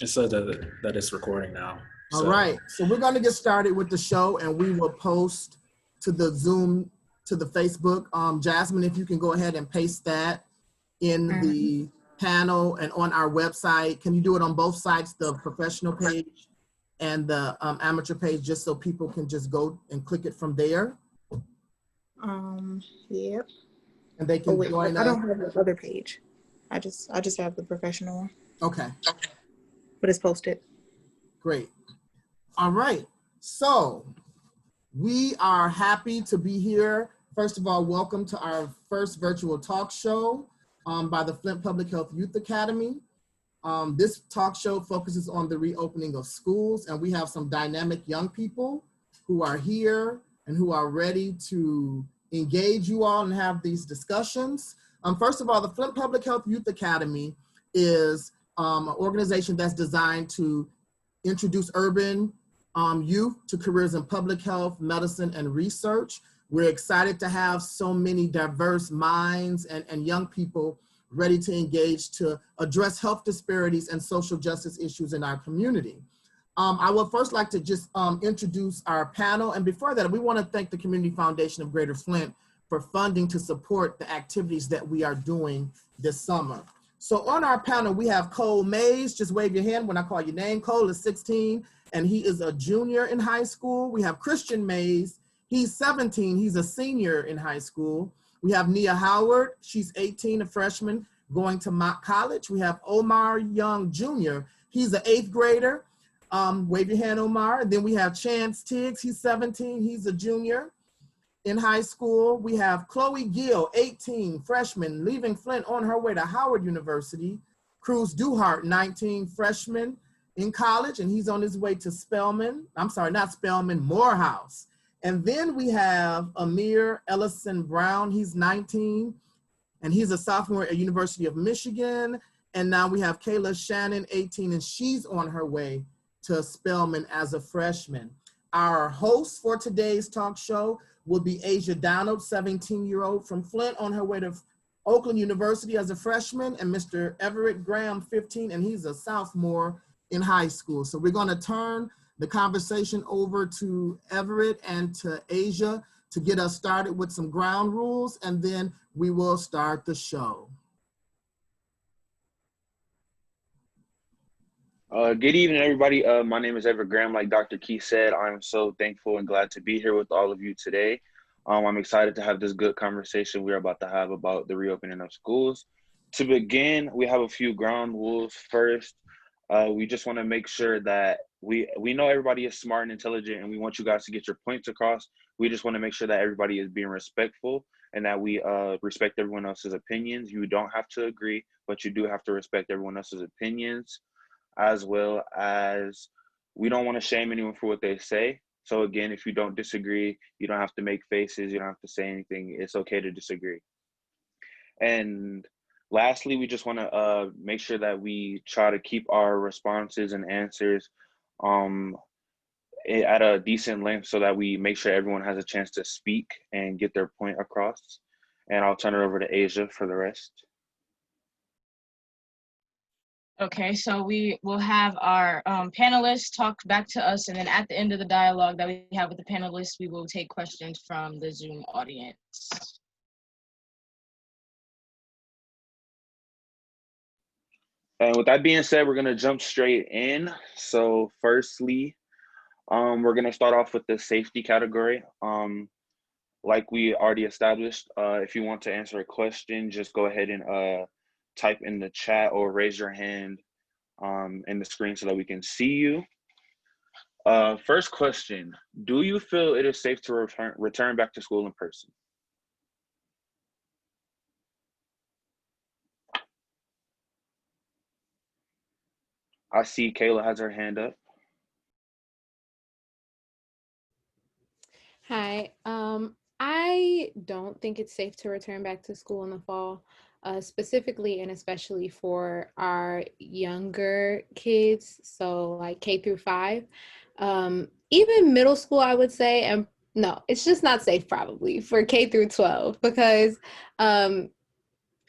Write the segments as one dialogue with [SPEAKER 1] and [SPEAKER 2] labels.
[SPEAKER 1] It says that it's recording now.
[SPEAKER 2] All
[SPEAKER 1] So
[SPEAKER 2] right, so we're going to get started with the show, and we will post to the Zoom, to the Facebook. Jasmine, if you can go ahead and paste that in the panel and on our website. Can you do it on both sites, the professional page and the amateur page, just so people can just go and click it from there?
[SPEAKER 3] Yep.
[SPEAKER 2] And they can join us.
[SPEAKER 3] I don't have the other page. I just have the professional one.
[SPEAKER 2] Okay.
[SPEAKER 3] But it's posted.
[SPEAKER 2] Great. All right. So we are happy to be here. First of all, welcome to our first virtual talk show by the Flint Public Health Youth Academy. This talk show focuses on the reopening of schools, and we have some dynamic young people who are here and who are ready to engage you all and have these discussions. First of all, the Flint Public Health Youth Academy is an organization that's designed to introduce urban youth to careers in public health, medicine, and research. We're excited to have so many diverse minds and young people ready to engage to address health disparities and social justice issues in our community. I would first like to just introduce our panel. And before that, we want to thank the Community Foundation of Greater Flint for funding to support the activities that we are doing this summer. So on our panel, we have Cole Mays. Just wave your hand when I call your name. Cole is 16, and he is a junior in high school. We have Christian Mays. He's 17. He's a senior in high school. We have Nia Howard. She's 18, a freshman going to Mott College. We have Omar Young Jr. He's an 8th grader. Wave your hand, Omar. And then we have Chance Tiggs. He's 17. He's a junior in high school. We have Chloe Gill, 18, freshman, leaving Flint on her way to Howard University. Cruz Duhart, 19, freshman in college, and he's on his way to Spelman. I'm sorry, not Spelman, Morehouse. And then we have Amir Ellison Brown. He's 19, and he's a sophomore at University of Michigan. And now we have Kayla Shannon, 18, and she's on her way to Spelman as a freshman. Our host for today's talk show will be Asia Donald, 17-year-old from Flint, on her way to Oakland University as a freshman, and Mr. Everett Graham, 15, and he's a sophomore in high school. So we're going to turn the conversation over to Everett and to Asia to get us started with some ground rules, and then we will start the show.
[SPEAKER 4] Good evening, everybody. My name is Everett Graham. Like Dr. Keith said, I'm so thankful and glad to be here with all of you today. I'm excited to have this good conversation we're about to have about the reopening of schools. To begin, we have a few ground rules. First, we just want to make sure that we know everybody is smart and intelligent, and we want you guys to get your points across. We just want to make sure that everybody is being respectful and that we respect everyone else's opinions. You don't have to agree, but you do have to respect everyone else's opinions, as well as we don't want to shame anyone for what they say. So again, if you don't disagree, you don't have to make faces, you don't have to say anything. It's okay to disagree. And lastly, we just want to make sure that we try to keep our responses and answers at a decent length so that we make sure everyone has a chance to speak and get their point across. And I'll turn it over to Asia for the rest.
[SPEAKER 5] Okay, so we will have our panelists talk back to us, and then at the end of the dialogue that we have with the panelists, we will take questions from the Zoom audience.
[SPEAKER 4] And with that being said, we're going to jump straight in. So firstly, we're going to start off with the safety category. Like we already established, if you want to answer a question, just go ahead and type in the chat or raise your hand in the screen so that we can see you. First question, do you feel it is safe to return back to school in person? I see Kayla has her hand up.
[SPEAKER 6] Hi, I don't think it's safe to return back to school in the fall. Specifically and especially for our younger kids, so like K through 5. Even middle school, I would say, and no, it's just not safe probably for K through 12 because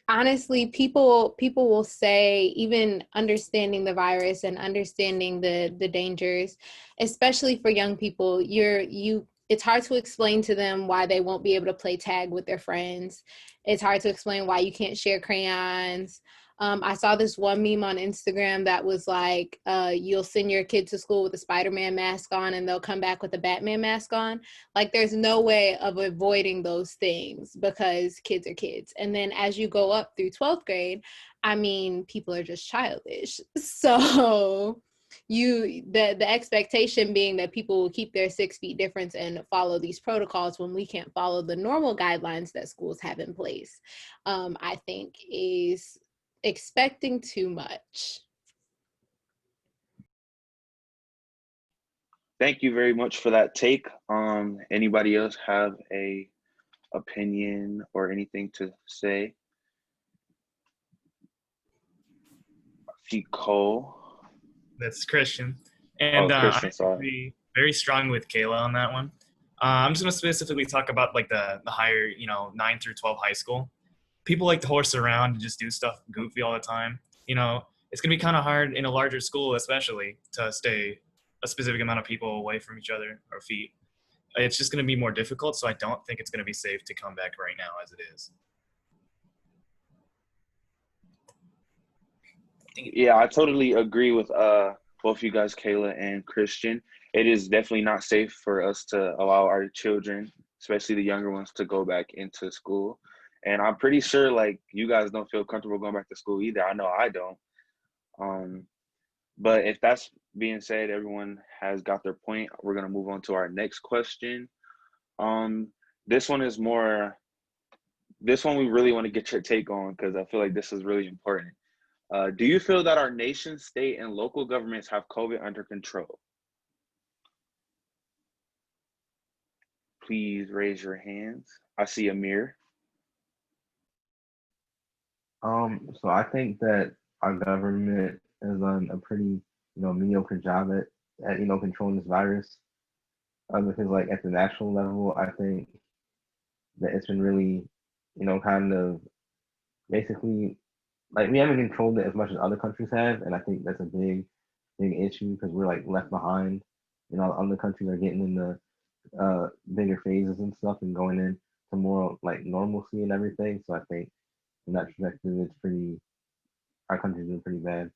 [SPEAKER 6] honestly, people will say, even understanding the virus and understanding the dangers, especially for young people, it's hard to explain to them why they won't be able to play tag with their friends. It's hard to explain why you can't share crayons. I saw this one meme on Instagram that was like, you'll send your kid to school with a Spider-Man mask on and they'll come back with a Batman mask on. Like, there's no way of avoiding those things because kids are kids. And then as you go up through 12th grade, I mean, people are just childish. So the expectation being that people will keep their 6 feet difference and follow these protocols when we can't follow the normal guidelines that schools have in place, I think is expecting too much.
[SPEAKER 4] Thank you very much for that take. Anybody else have a opinion or anything to say? I see Cole.
[SPEAKER 1] That's Christian.
[SPEAKER 4] Oh,
[SPEAKER 1] And I
[SPEAKER 4] Christian, sorry.
[SPEAKER 1] agree very strong with Kayla on that one. I'm just going to specifically talk about like the higher, 9 through 12 high school. People like to horse around and just do stuff goofy all the time. It's going to be kind of hard in a larger school, especially, to stay a specific amount of people away from each other or feet. It's just going to be more difficult, so I don't think it's going to be safe to come back right now as it is.
[SPEAKER 4] Yeah, I totally agree with both you guys, Kayla and Christian. It is definitely not safe for us to allow our children, especially the younger ones, to go back into school. And I'm pretty sure like you guys don't feel comfortable going back to school either. I know I don't. But if that's being said, everyone has got their point. We're gonna move on to our next question. This one we really want to get your take on because I feel like this is really important. Do you feel that our nation, state, and local governments have COVID under control? Please raise your hands. I see Amir.
[SPEAKER 7] So I think that our government has done a pretty, mediocre job at controlling this virus. Because like at the national level, I think that it's been really, kind of basically like we haven't controlled it as much as other countries have, and I think that's a big issue because we're like left behind. Other countries are getting in the bigger phases and stuff and going in to more like normalcy and everything. So I think from that perspective, our country's been pretty bad.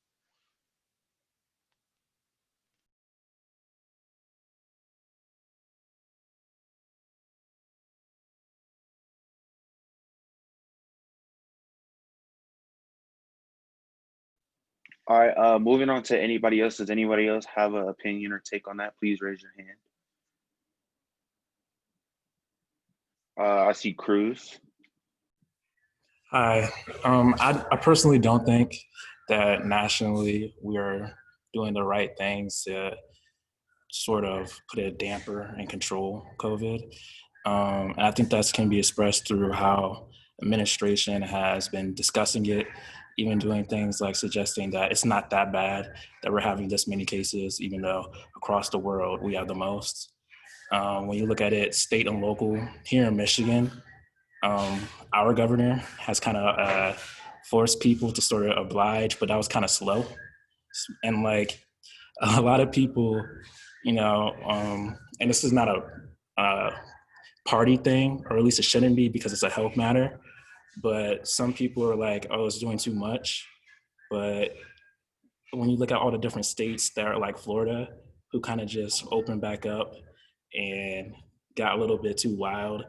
[SPEAKER 4] All right, moving on to anybody else. Does anybody else have an opinion or take on that? Please raise your hand. I see Cruz.
[SPEAKER 1] Hi. I personally don't think that nationally we are doing the right things to sort of put a damper and control COVID. And I think that can be expressed through how administration has been discussing it, even doing things like suggesting that it's not that bad that we're having this many cases, even though across the world we have the most. When you look at it state and local, here in Michigan, our governor has kind of forced people to sort of oblige, but that was kind of slow. And like a lot of people, and this is not a party thing, or at least it shouldn't be because it's a health matter. But some people are like, oh, it's doing too much. But when you look at all the different states that are like Florida, who kind of just opened back up and got a little bit too wild,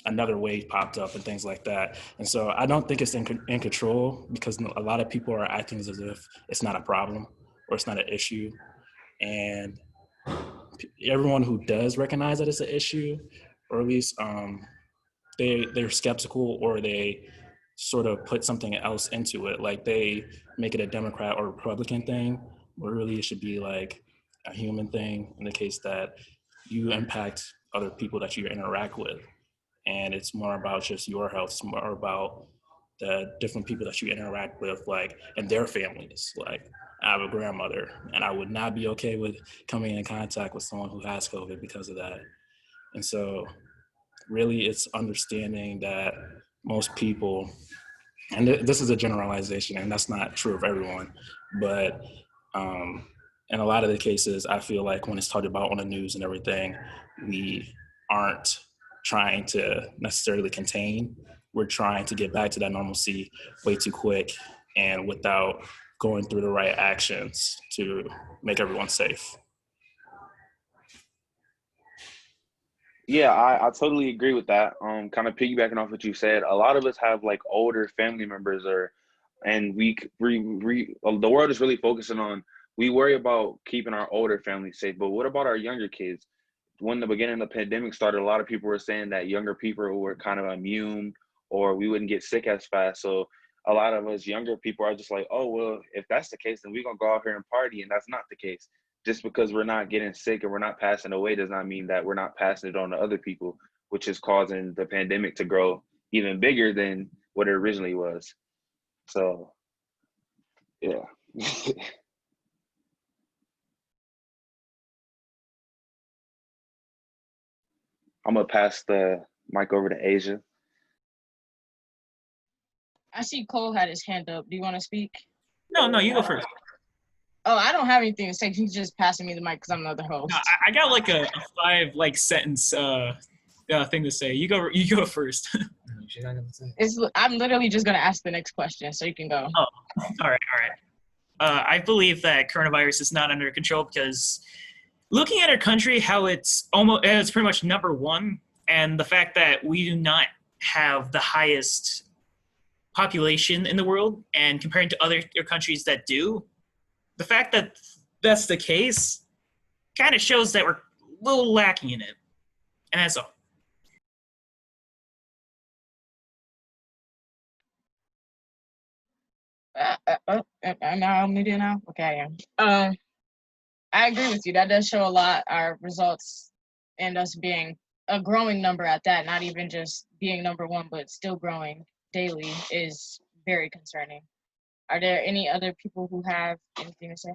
[SPEAKER 1] another wave popped up and things like that. And so I don't think it's in control because a lot of people are acting as if it's not a problem or it's not an issue. And everyone who does recognize that it's an issue, or at least they're skeptical, or they sort of put something else into it. Like they make it a Democrat or Republican thing, where really it should be like a human thing in the case that you impact other people that you interact with. And it's more about just your health. It's more about the different people that you interact with, like, and their families. Like, I have a grandmother, and I would not be okay with coming in contact with someone who has COVID because of that. And so really it's understanding that most people, and this is a generalization, and that's not true of everyone, but in a lot of the cases, I feel like when it's talked about on the news and everything, we aren't trying to necessarily contain. We're trying to get back to that normalcy way too quick and without going through the right actions to make everyone safe.
[SPEAKER 4] Yeah, I totally agree with that. Kind of piggybacking off what you said, a lot of us have like older family members, and the world is really focusing on. We worry about keeping our older family safe, but what about our younger kids? When the beginning of the pandemic started, a lot of people were saying that younger people were kind of immune, or we wouldn't get sick as fast. So a lot of us younger people are just like, oh well, if that's the case, then we're gonna go out here and party, and that's not the case. Just because we're not getting sick and we're not passing away does not mean that we're not passing it on to other people, which is causing the pandemic to grow even bigger than what it originally was. So, yeah. I'm gonna pass the mic over to Asia.
[SPEAKER 5] I see Cole had his hand up. Do you want to speak?
[SPEAKER 8] No, you go first.
[SPEAKER 5] Oh, I don't have anything to say. He's just passing me the mic because I'm another host.
[SPEAKER 8] No, I got like a 5 sentence thing to say. You go first.
[SPEAKER 5] I'm literally just gonna ask the next question, so you can go.
[SPEAKER 8] Oh, all right. I believe that coronavirus is not under control because looking at our country, how it's pretty much number one, and the fact that we do not have the highest population in the world, and comparing to other countries that do, the fact that that's the case kind of shows that we're a little lacking in it, and that's all.
[SPEAKER 5] Now I'm muted now. Okay, I am. I agree with you. That does show a lot. Our results and us being a growing number at that, not even just being number one, but still growing daily is very concerning. Are there any other people who have anything to say?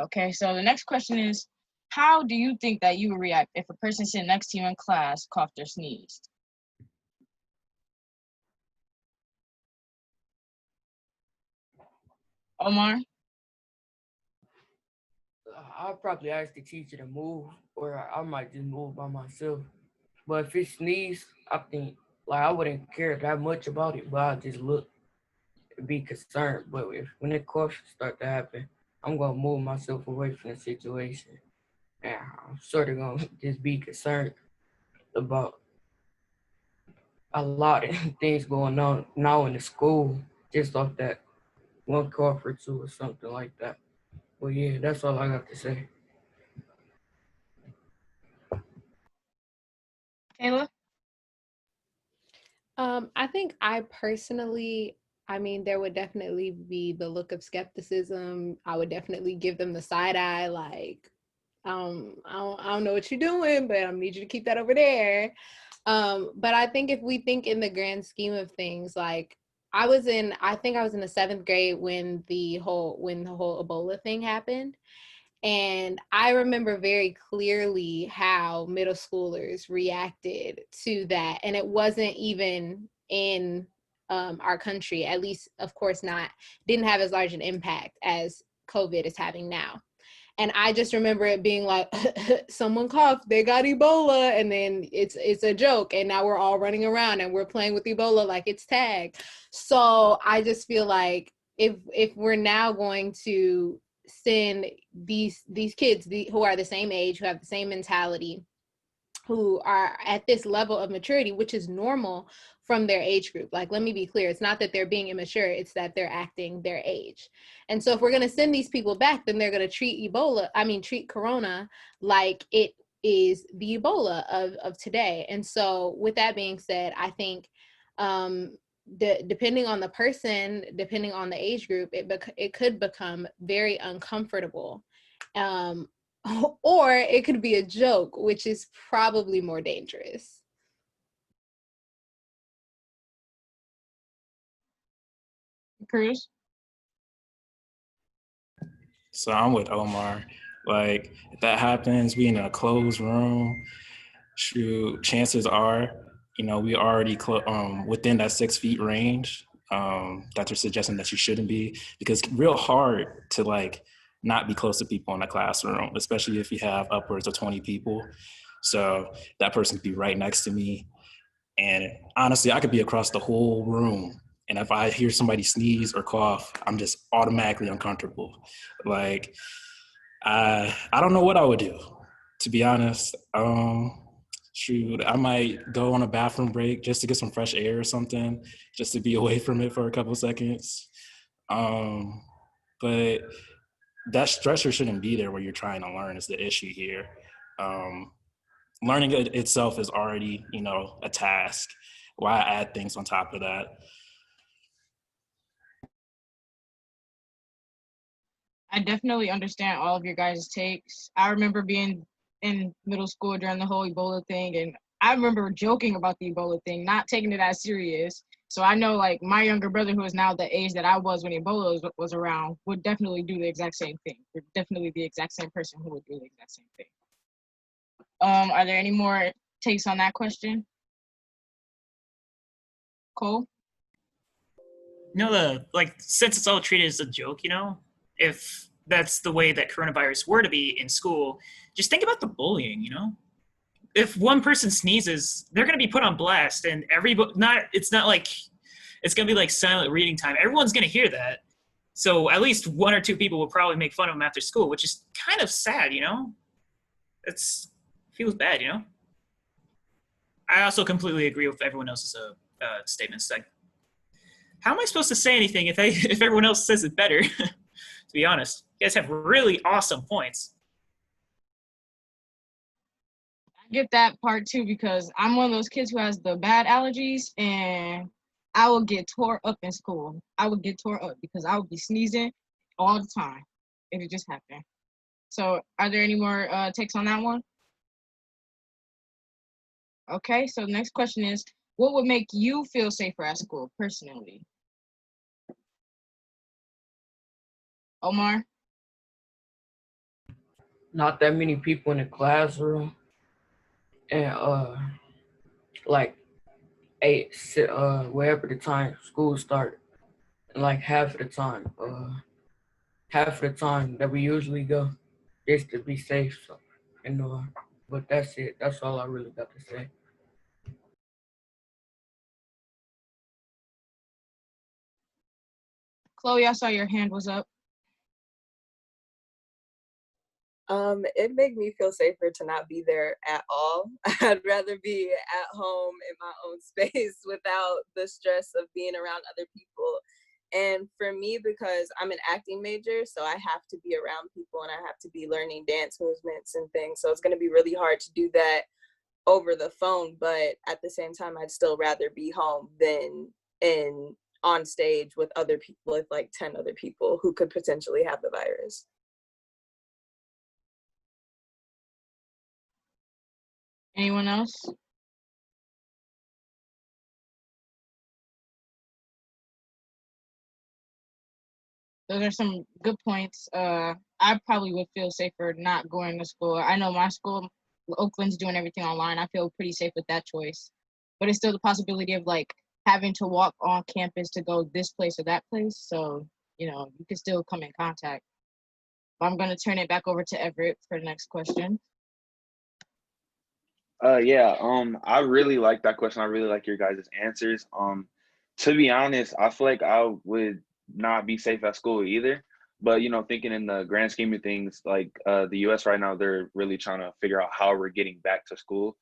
[SPEAKER 5] Okay, so the next question is, how do you think that you would react if a person sitting next to you in class coughed or sneezed? Omar?
[SPEAKER 9] I'll probably ask the teacher to move, or I might just move by myself. But if it sneeze, I think like I wouldn't care that much about it, but I'll just look and be concerned. But when the coughs start to happen, I'm gonna move myself away from the situation, and I'm sort of gonna just be concerned about a lot of things going on now in the school, just off that one cough or two or something like that. Well, yeah, that's all I got to say.
[SPEAKER 5] Kayla?
[SPEAKER 6] I think I personally, I mean, there would definitely be the look of skepticism. I would definitely give them the side eye, like, I don't know what you're doing, but I need you to keep that over there. But I think if we think in the grand scheme of things, like I think I was in the 7th grade when the whole Ebola thing happened. And I remember very clearly how middle schoolers reacted to that. And it wasn't even in our country, at least, of course, didn't have as large an impact as COVID is having now. And I just remember it being like, someone coughed, they got Ebola, and then it's a joke, and now we're all running around and we're playing with Ebola like it's tag. So I just feel like if we're now going to send these kids who are the same age, who have the same mentality, who are at this level of maturity, which is normal from their age group. Like, let me be clear. It's not that they're being immature. It's that they're acting their age. And so if we're going to send these people back, then they're going to treat Corona like it is the Ebola of today. And so with that being said, I think depending on the person, depending on the age group, it could become very uncomfortable. Or it could be a joke, which is probably more dangerous.
[SPEAKER 5] Cruz?
[SPEAKER 1] So I'm with Omar. Like, if that happens, we in a closed room, shoot, chances are we already within that 6 feet range that they're suggesting that you shouldn't be, because it's real hard to like not be close to people in a classroom, especially if you have upwards of 20 people. So that person could be right next to me. And honestly, I could be across the whole room. And if I hear somebody sneeze or cough, I'm just automatically uncomfortable. Like, I don't know what I would do, to be honest. Shoot, I might go on a bathroom break just to get some fresh air or something, just to be away from it for a couple seconds. But that stressor shouldn't be there where you're trying to learn is the issue here. Learning itself is already, a task. Why add things on top of that?
[SPEAKER 5] I definitely understand all of your guys' takes. I remember being in middle school during the whole Ebola thing, and I remember joking about the Ebola thing, not taking it as serious. So I know, like, my younger brother, who is now the age that I was when Ebola was around, would definitely do the exact same thing. Would definitely the exact same person who would do the exact same thing. Are there any more takes on that question? Cole?
[SPEAKER 8] Since it's all treated as a joke, if that's the way that coronavirus were to be in school, just think about the bullying, if one person sneezes, they're going to be put on blast, and it's not like it's going to be like silent reading time. Everyone's going to hear that. So at least one or two people will probably make fun of them after school, which is kind of sad, It feels bad, I also completely agree with everyone else's statements. Like, how am I supposed to say anything if everyone else says it better? To be honest, you guys have really awesome points.
[SPEAKER 5] I get that part too, because I'm one of those kids who has the bad allergies, and I will get tore up in school. I would get tore up because I would be sneezing all the time. It would just happen. So are there any more takes on that one? Okay, so the next question is, what would make you feel safer at school personally? Omar?
[SPEAKER 9] Not that many people in the classroom, and like wherever the time school started, and like half of the time that we usually go, just to be safe. So, but that's it. That's all I really got to say.
[SPEAKER 5] Chloe, I saw your hand was up.
[SPEAKER 10] It made me feel safer to not be there at all. I'd rather be at home in my own space without the stress of being around other people. And for me, because I'm an acting major, so I have to be around people and I have to be learning dance movements and things. So it's going to be really hard to do that over the phone. But at the same time, I'd still rather be home than on stage with other people, with like 10 other people who could potentially have the virus.
[SPEAKER 5] Anyone else? Those are some good points. I probably would feel safer not going to school. I know my school, Oakland's doing everything online. I feel pretty safe with that choice. But it's still the possibility of like having to walk on campus to go this place or that place. So, you can still come in contact. But I'm going to turn it back over to Everett for the next question.
[SPEAKER 4] I really like that question. I really like your guys' answers. To be honest, I feel like I would not be safe at school either. But thinking in the grand scheme of things, like the U.S. right now, they're really trying to figure out how we're getting back to school.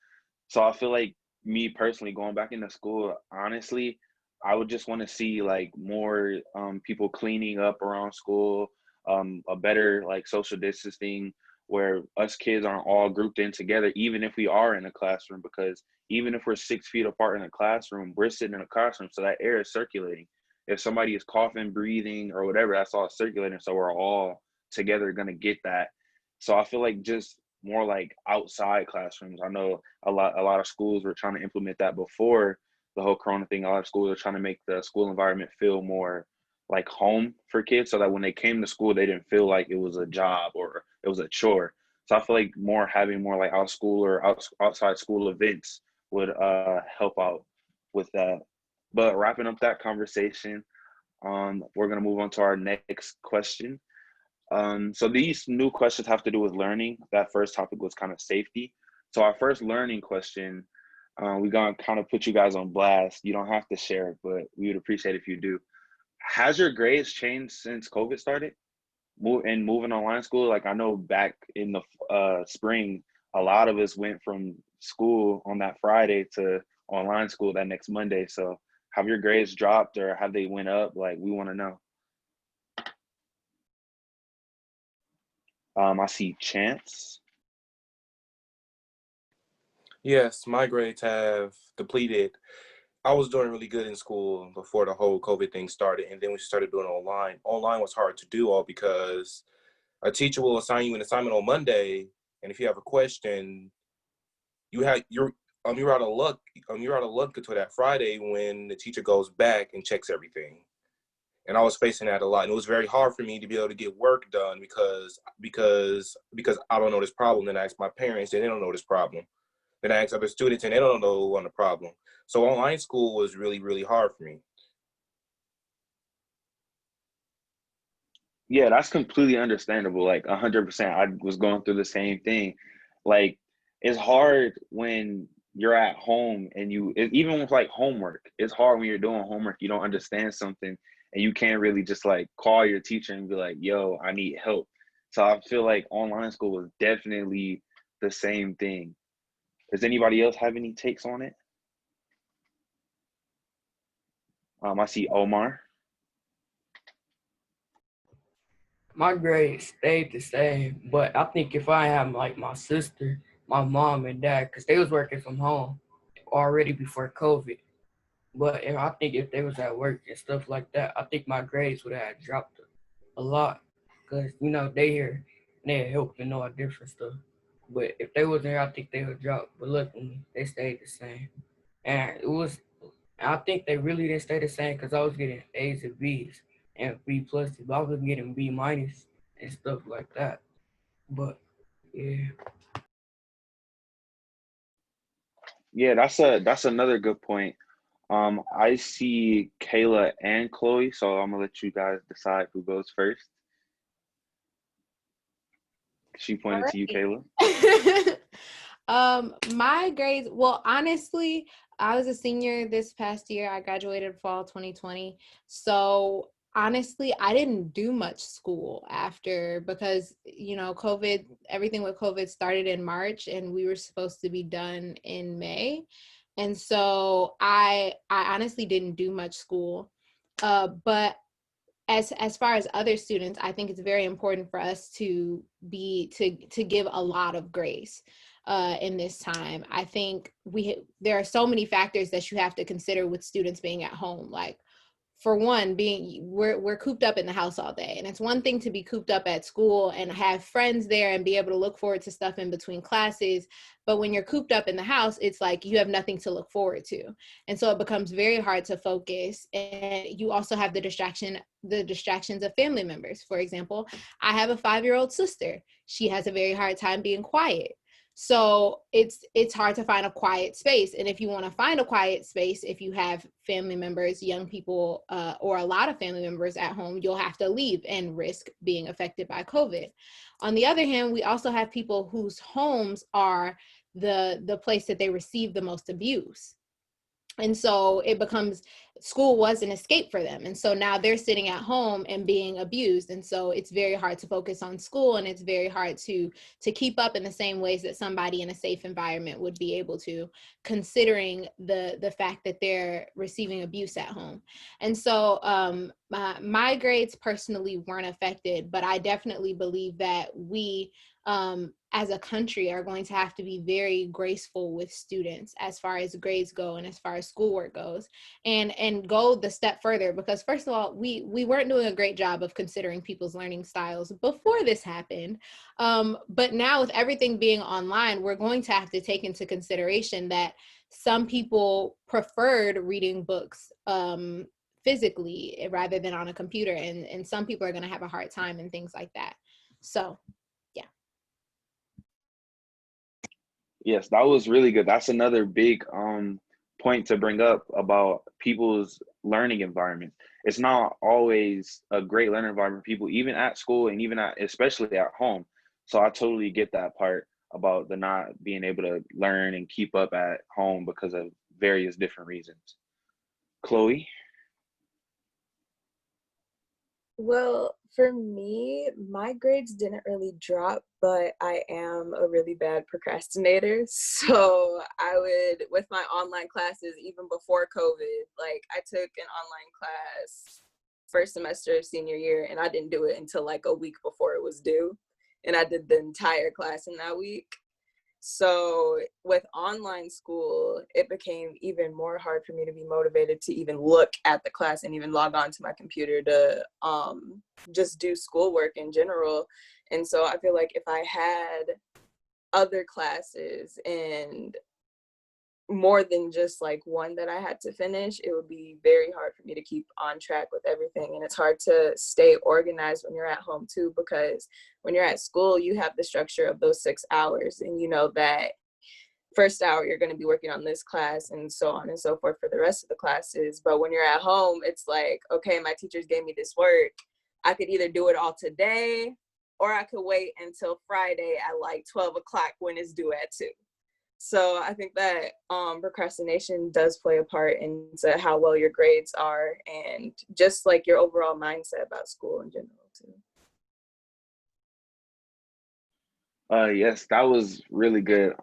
[SPEAKER 4] So I feel like me personally going back into school, honestly, I would just want to see like more people cleaning up around school, a better like social distancing, where us kids aren't all grouped in together, even if we are in a classroom, because even if we're 6 feet apart in a classroom, we're sitting in a classroom, so that air is circulating. If somebody is coughing, breathing, or whatever, that's all circulating, so we're all together going to get that. So I feel like just more like outside classrooms. I know a lot of schools were trying to implement that before the whole corona thing. A lot of schools are trying to make the school environment feel more like home for kids, so that when they came to school, they didn't feel like it was a job or it was a chore. So I feel like having more like outside school events would help out with that. But wrapping up that conversation, we're gonna move on to our next question. So these new questions have to do with learning. That first topic was kind of safety. So our first learning question, we're gonna kind of put you guys on blast. You don't have to share it, but we would appreciate if you do. Has your grades changed since COVID started? Moving online school, like I know back in the spring, a lot of us went from school on that Friday to online school that next Monday. So have your grades dropped or have they went up? Like we want to know. I see Chance.
[SPEAKER 11] Yes, my grades have depleted. I was doing really good in school before the whole COVID thing started, and then we started doing online. Online was hard to do all because a teacher will assign you an assignment on Monday, and if you have a question, you're out of luck. You're out of luck until that Friday when the teacher goes back and checks everything. And I was facing that a lot, and it was very hard for me to be able to get work done because I don't know this problem. Then I ask my parents, and they don't know this problem. Then I ask other students, and they don't know on the problem. So online school was really, really hard for me.
[SPEAKER 4] Yeah, that's completely understandable. Like 100%. I was going through the same thing. Like it's hard when you're at home and even with like homework, it's hard when you're doing homework, you don't understand something and you can't really just like call your teacher and be like, yo, I need help. So I feel like online school was definitely the same thing. Does anybody else have any takes on it? I see Omar.
[SPEAKER 9] My grades stayed the same, but I think if I had like my sister, my mom and dad, because they was working from home already before COVID. But I think if they was at work and stuff like that, I think my grades would have dropped a lot. Because, they here and they help and all different stuff. But if they wasn't here, I think they would drop. But luckily, they stayed the same. And I think they really didn't stay the same because I was getting A's and B's and B plus. But I was getting B minus and stuff like that. But yeah.
[SPEAKER 4] Yeah, that's another good point. I see Kayla and Chloe, so I'm gonna let you guys decide who goes first. She pointed to you, Kayla.
[SPEAKER 6] My grades, well, honestly, I was a senior this past year. I graduated fall 2020. So honestly, I didn't do much school after because, everything with COVID started in March and we were supposed to be done in May. And so I honestly didn't do much school. But as far as other students, I think it's very important for us to give a lot of grace in this time. I think there are so many factors that you have to consider with students being at home. Like, for one, we're cooped up in the house all day, and it's one thing to be cooped up at school and have friends there and be able to look forward to stuff in between classes. But when you're cooped up in the house, it's like you have nothing to look forward to, and so it becomes very hard to focus. And you also have the distractions of family members. For example, I have a 5-year-old sister. She has a very hard time being quiet. So it's hard to find a quiet space. And if you want to find a quiet space, if you have family members, young people, or a lot of family members at home, you'll have to leave and risk being affected by COVID. On the other hand, we also have people whose homes are the place that they receive the most abuse. And so it becomes, school was an escape for them. And so now they're sitting at home and being abused. And so it's very hard to focus on school, and it's very hard to keep up in the same ways that somebody in a safe environment would be able to, considering the fact that they're receiving abuse at home. And so my grades personally weren't affected, but I definitely believe that we, as a country, are going to have to be very graceful with students as far as grades go and as far as schoolwork goes, and go the step further, because first of all, we weren't doing a great job of considering people's learning styles before this happened. But now with everything being online, we're going to have to take into consideration that some people preferred reading books physically rather than on a computer, and some people are going to have a hard time and things like that. So
[SPEAKER 4] Yes, that was really good. That's another big point to bring up about people's learning environment. It's not always a great learning environment for people, even at school and even at, especially at home. So I totally get that part about the not being able to learn and keep up at home because of various different reasons. Chloe?
[SPEAKER 10] Well, for me, my grades didn't really drop, but I am a really bad procrastinator. So I would, with my online classes, even before COVID, like I took an online class first semester of senior year, and I didn't do it until like a week before it was due. And I did the entire class in that week. So with online school, it became even more hard for me to be motivated to even look at the class and even log on to my computer to just do schoolwork in general. And so I feel like if I had other classes and more than just like one that I had to finish, it would be very hard for me to keep on track with everything. And it's hard to stay organized when you're at home too, because when you're at school, you have the structure of those 6 hours, and you know that first hour you're going to be working on this class and so on and so forth for the rest of the classes. But when you're at home, it's like, okay, my teachers gave me this work. I could either do it all today, or I could wait until Friday at like 12 o'clock when it's due at 2. So I think that procrastination does play a part into how well your grades are, and just like your overall mindset about school in general too.
[SPEAKER 4] Yes, that was really good.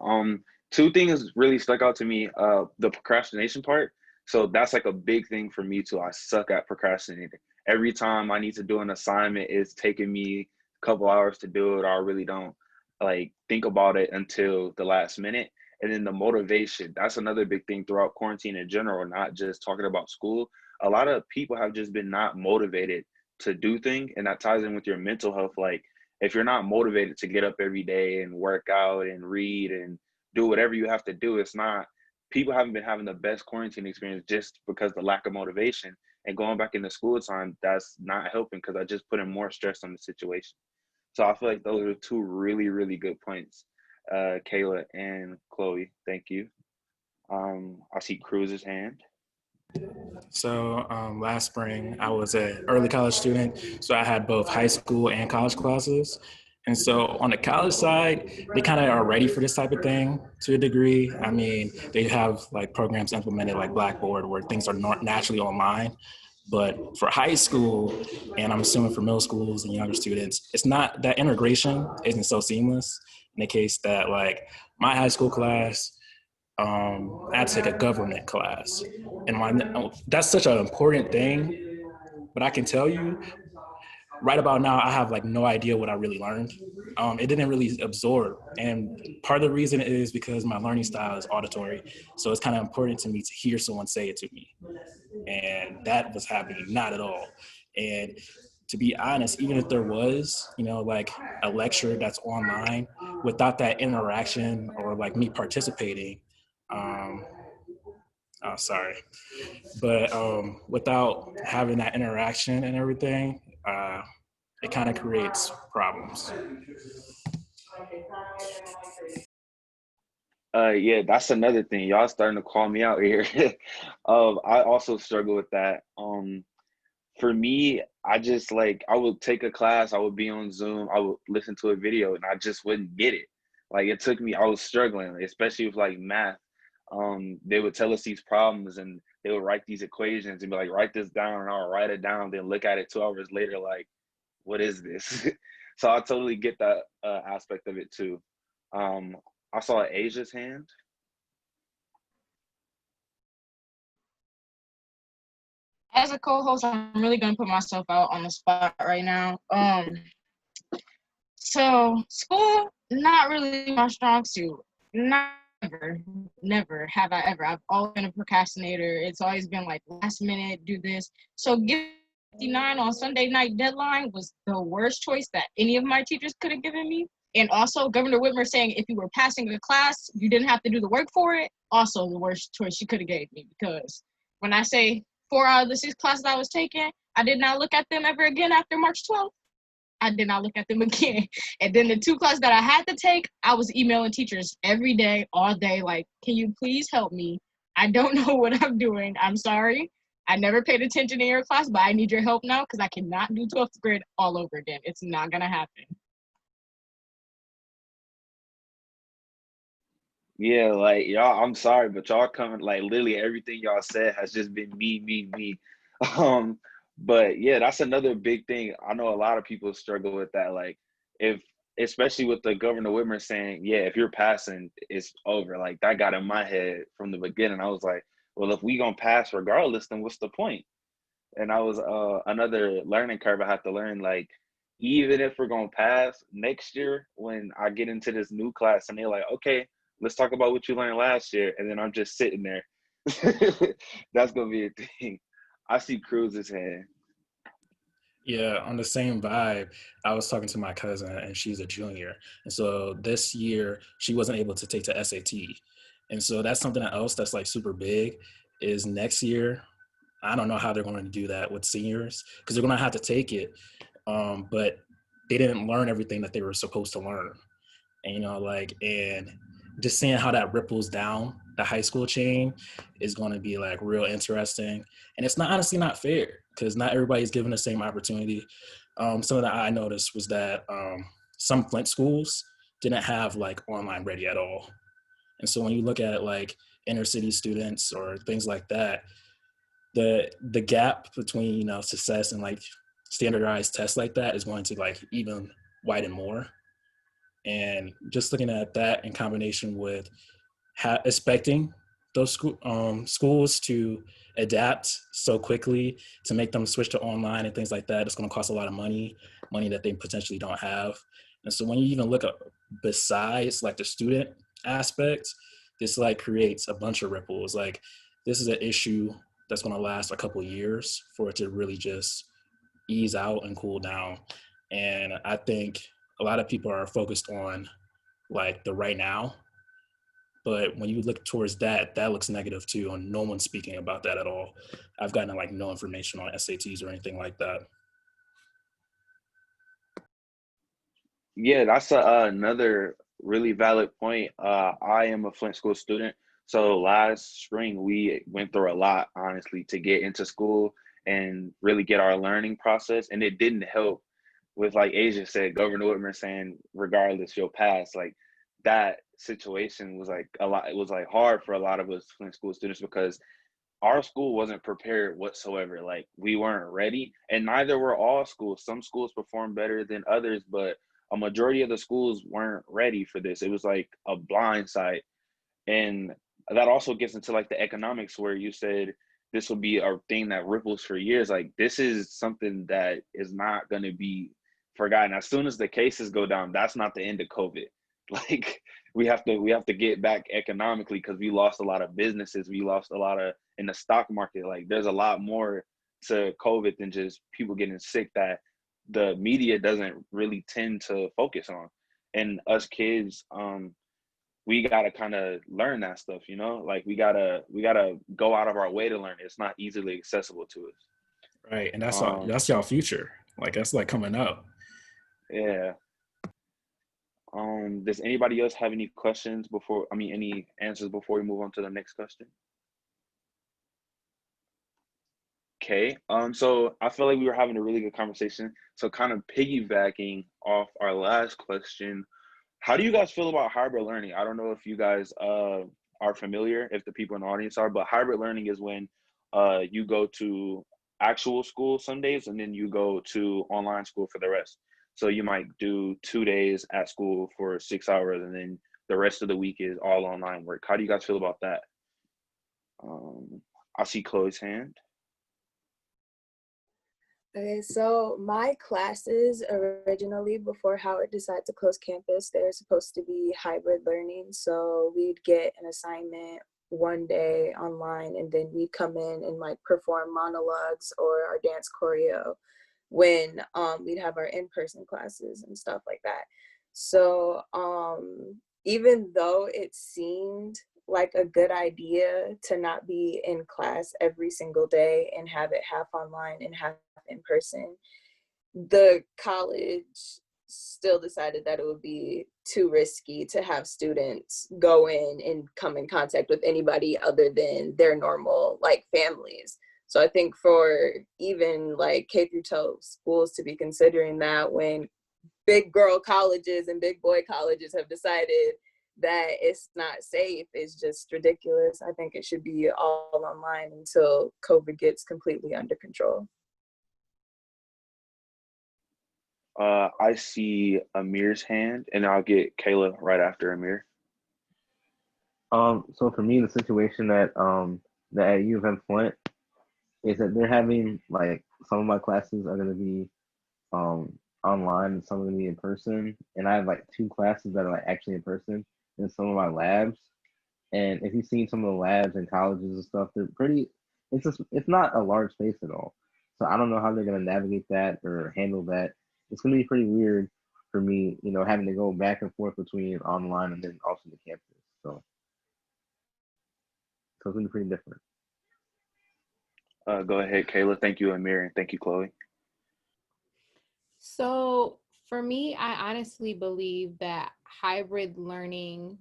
[SPEAKER 4] Two things really stuck out to me. The procrastination part. So that's like a big thing for me too. I suck at procrastinating. Every time I need to do an assignment, it's taking me a couple hours to do it, or I really don't like think about it until the last minute. And then the motivation, that's another big thing throughout quarantine in general, not just talking about school. A lot of people have just been not motivated to do things, and that ties in with your mental health. Like if you're not motivated to get up every day and work out and read and do whatever you have to do, it's not, people haven't been having the best quarantine experience just because the lack of motivation. And going back into school time, that's not helping because I just put in more stress on the situation. So I feel like those are two really, really good points, Kayla and Chloe. Thank you. I see Cruz's hand.
[SPEAKER 1] So last spring, I was an early college student, so I had both high school and college classes. And so on the college side, they kind of are ready for this type of thing to a degree. I mean, they have like programs implemented like Blackboard where things are not naturally online. But for high school, and I'm assuming for middle schools and younger students, it's not, that integration isn't so seamless. In the case that like my high school class, I had to take a government class, and that's such an important thing. But I can tell you, right about now, I have like no idea what I really learned. It didn't really absorb, and part of the reason is because my learning style is auditory, so it's kind of important to me to hear someone say it to me, and that was happening not at all. And to be honest, even if there was, like a lecture that's online, without that interaction or like me participating, um, oh, sorry, but without having that interaction and everything, it kind of creates problems.
[SPEAKER 4] Yeah, that's another thing. Y'all starting to call me out here. I also struggle with that. For me, I just like, I would take a class, I would be on Zoom, I would listen to a video, and I just wouldn't get it. Like it took me, I was struggling, especially with like math. They would tell us these problems and they would write these equations and be like, write this down, and I'll write it down, then look at it 2 hours later, like, what is this? So I totally get that aspect of it too. I saw Asia's hand.
[SPEAKER 5] As a co-host, I'm really gonna put myself out on the spot right now. So school, not really my strong suit. Never have I ever. I've always been a procrastinator. It's always been like last minute, do this. So giving 59 on Sunday night deadline was the worst choice that any of my teachers could have given me. And also Governor Whitmer saying if you were passing a class, you didn't have to do the work for it. Also the worst choice she could have gave me, because when I say 4 out of the 6 classes I was taking, I did not look at them ever again after March 12th. I did not look at them again. And then the 2 classes that I had to take, I was emailing teachers every day, all day, like, can you please help me? I don't know what I'm doing. I'm sorry. I never paid attention in your class, but I need your help now because I cannot do 12th grade all over again. It's not going to happen.
[SPEAKER 4] Yeah, like y'all, I'm sorry, but y'all coming like literally everything y'all said has just been me. Um, but yeah, that's another big thing. I know a lot of people struggle with that. Like if especially with the Governor Whitmer saying, yeah, if you're passing, it's over. Like that got in my head from the beginning. I was like, well, if we gonna pass regardless, then what's the point? And I was another learning curve I have to learn. Like, even if we're gonna pass next year, when I get into this new class and they're like, okay, let's talk about what you learned last year, and then I'm just sitting there. That's gonna be a thing. I see Cruz's hand.
[SPEAKER 1] Yeah, on the same vibe, I was talking to my cousin and she's a junior. And so this year she wasn't able to take the SAT. And so that's something else that's like super big is next year. I don't know how they're going to do that with seniors because they're going to have to take it. But they didn't learn everything that they were supposed to learn. And, and just seeing how that ripples down the high school chain is going to be like real interesting. And it's not honestly not fair because not everybody's given the same opportunity. Something that I noticed was that some Flint schools didn't have like online ready at all. And so when you look at like inner city students or things like that, the gap between success and like standardized tests like that is going to like even widen more. And just looking at that in combination with expecting those schools to adapt so quickly to make them switch to online and things like that, it's going to cost a lot of money that they potentially don't have. And so when you even look at besides like the student aspect, this like creates a bunch of ripples. Like this is an issue that's going to last a couple of years for it to really just ease out and cool down. And I think a lot of people are focused on like the right now, but when you look towards that looks negative too, and no one's speaking about that at all. I've gotten like no information on SATs or anything like that.
[SPEAKER 4] Yeah, that's another really valid point. I am a Flint school student. So last spring, we went through a lot, honestly, to get into school and really get our learning process. And it didn't help with, like Asia said, Governor Whitmer saying, regardless, you'll pass. Like that situation was like a lot. It was like hard for a lot of us Flint school students because our school wasn't prepared whatsoever. Like we weren't ready, and neither were all schools. Some schools performed better than others, but a majority of the schools weren't ready for this. It was like a blind side. And that also gets into like the economics where you said this will be a thing that ripples for years. Like this is something that is not going to be forgotten. As soon as the cases go down, that's not the end of COVID. Like we have to get back economically because we lost a lot of businesses. We lost a lot of in the stock market. Like there's a lot more to COVID than just people getting sick that the media doesn't really tend to focus on. And us kids, we gotta kind of learn that stuff, like we gotta go out of our way to learn it. It's not easily accessible to us.
[SPEAKER 1] Right. And that's y'all future. Like that's like coming up.
[SPEAKER 4] Yeah. Does anybody else have any questions any answers before we move on to the next question? Okay. So I feel like we were having a really good conversation. So kind of piggybacking off our last question, how do you guys feel about hybrid learning? I don't know if you guys are familiar, if the people in the audience are, but hybrid learning is when you go to actual school some days and then you go to online school for the rest. So you might do 2 days at school for 6 hours and then the rest of the week is all online work. How do you guys feel about that? I see Chloe's hand.
[SPEAKER 10] Okay, so my classes originally, before Howard decided to close campus, they're supposed to be hybrid learning. So we'd get an assignment one day online and then we'd come in and like perform monologues or our dance choreo when we'd have our in-person classes and stuff like that. So even though it seemed like a good idea to not be in class every single day and have it half online and half in person, the college still decided that it would be too risky to have students go in and come in contact with anybody other than their normal like families. So I think for even like K through 12 schools to be considering that when big girl colleges and big boy colleges have decided that it's not safe is just ridiculous. I think it should be all online until COVID gets completely under control.
[SPEAKER 4] I see Amir's hand, and I'll get Kayla right after Amir.
[SPEAKER 7] So for me, the situation that at U of M Flint is that they're having like some of my classes are going to be online and some are going to be in person, and I have like 2 classes that are like actually in person in some of my labs. And if you've seen some of the labs and colleges and stuff, they're pretty. It's not a large space at all. So I don't know how they're going to navigate that or handle that. It's going to be pretty weird for me, having to go back and forth between online and then also the campus. So it's going to be pretty different.
[SPEAKER 4] Go ahead, Kayla. Thank you, Amir, and thank you, Chloe.
[SPEAKER 6] So for me, I honestly believe that hybrid learning,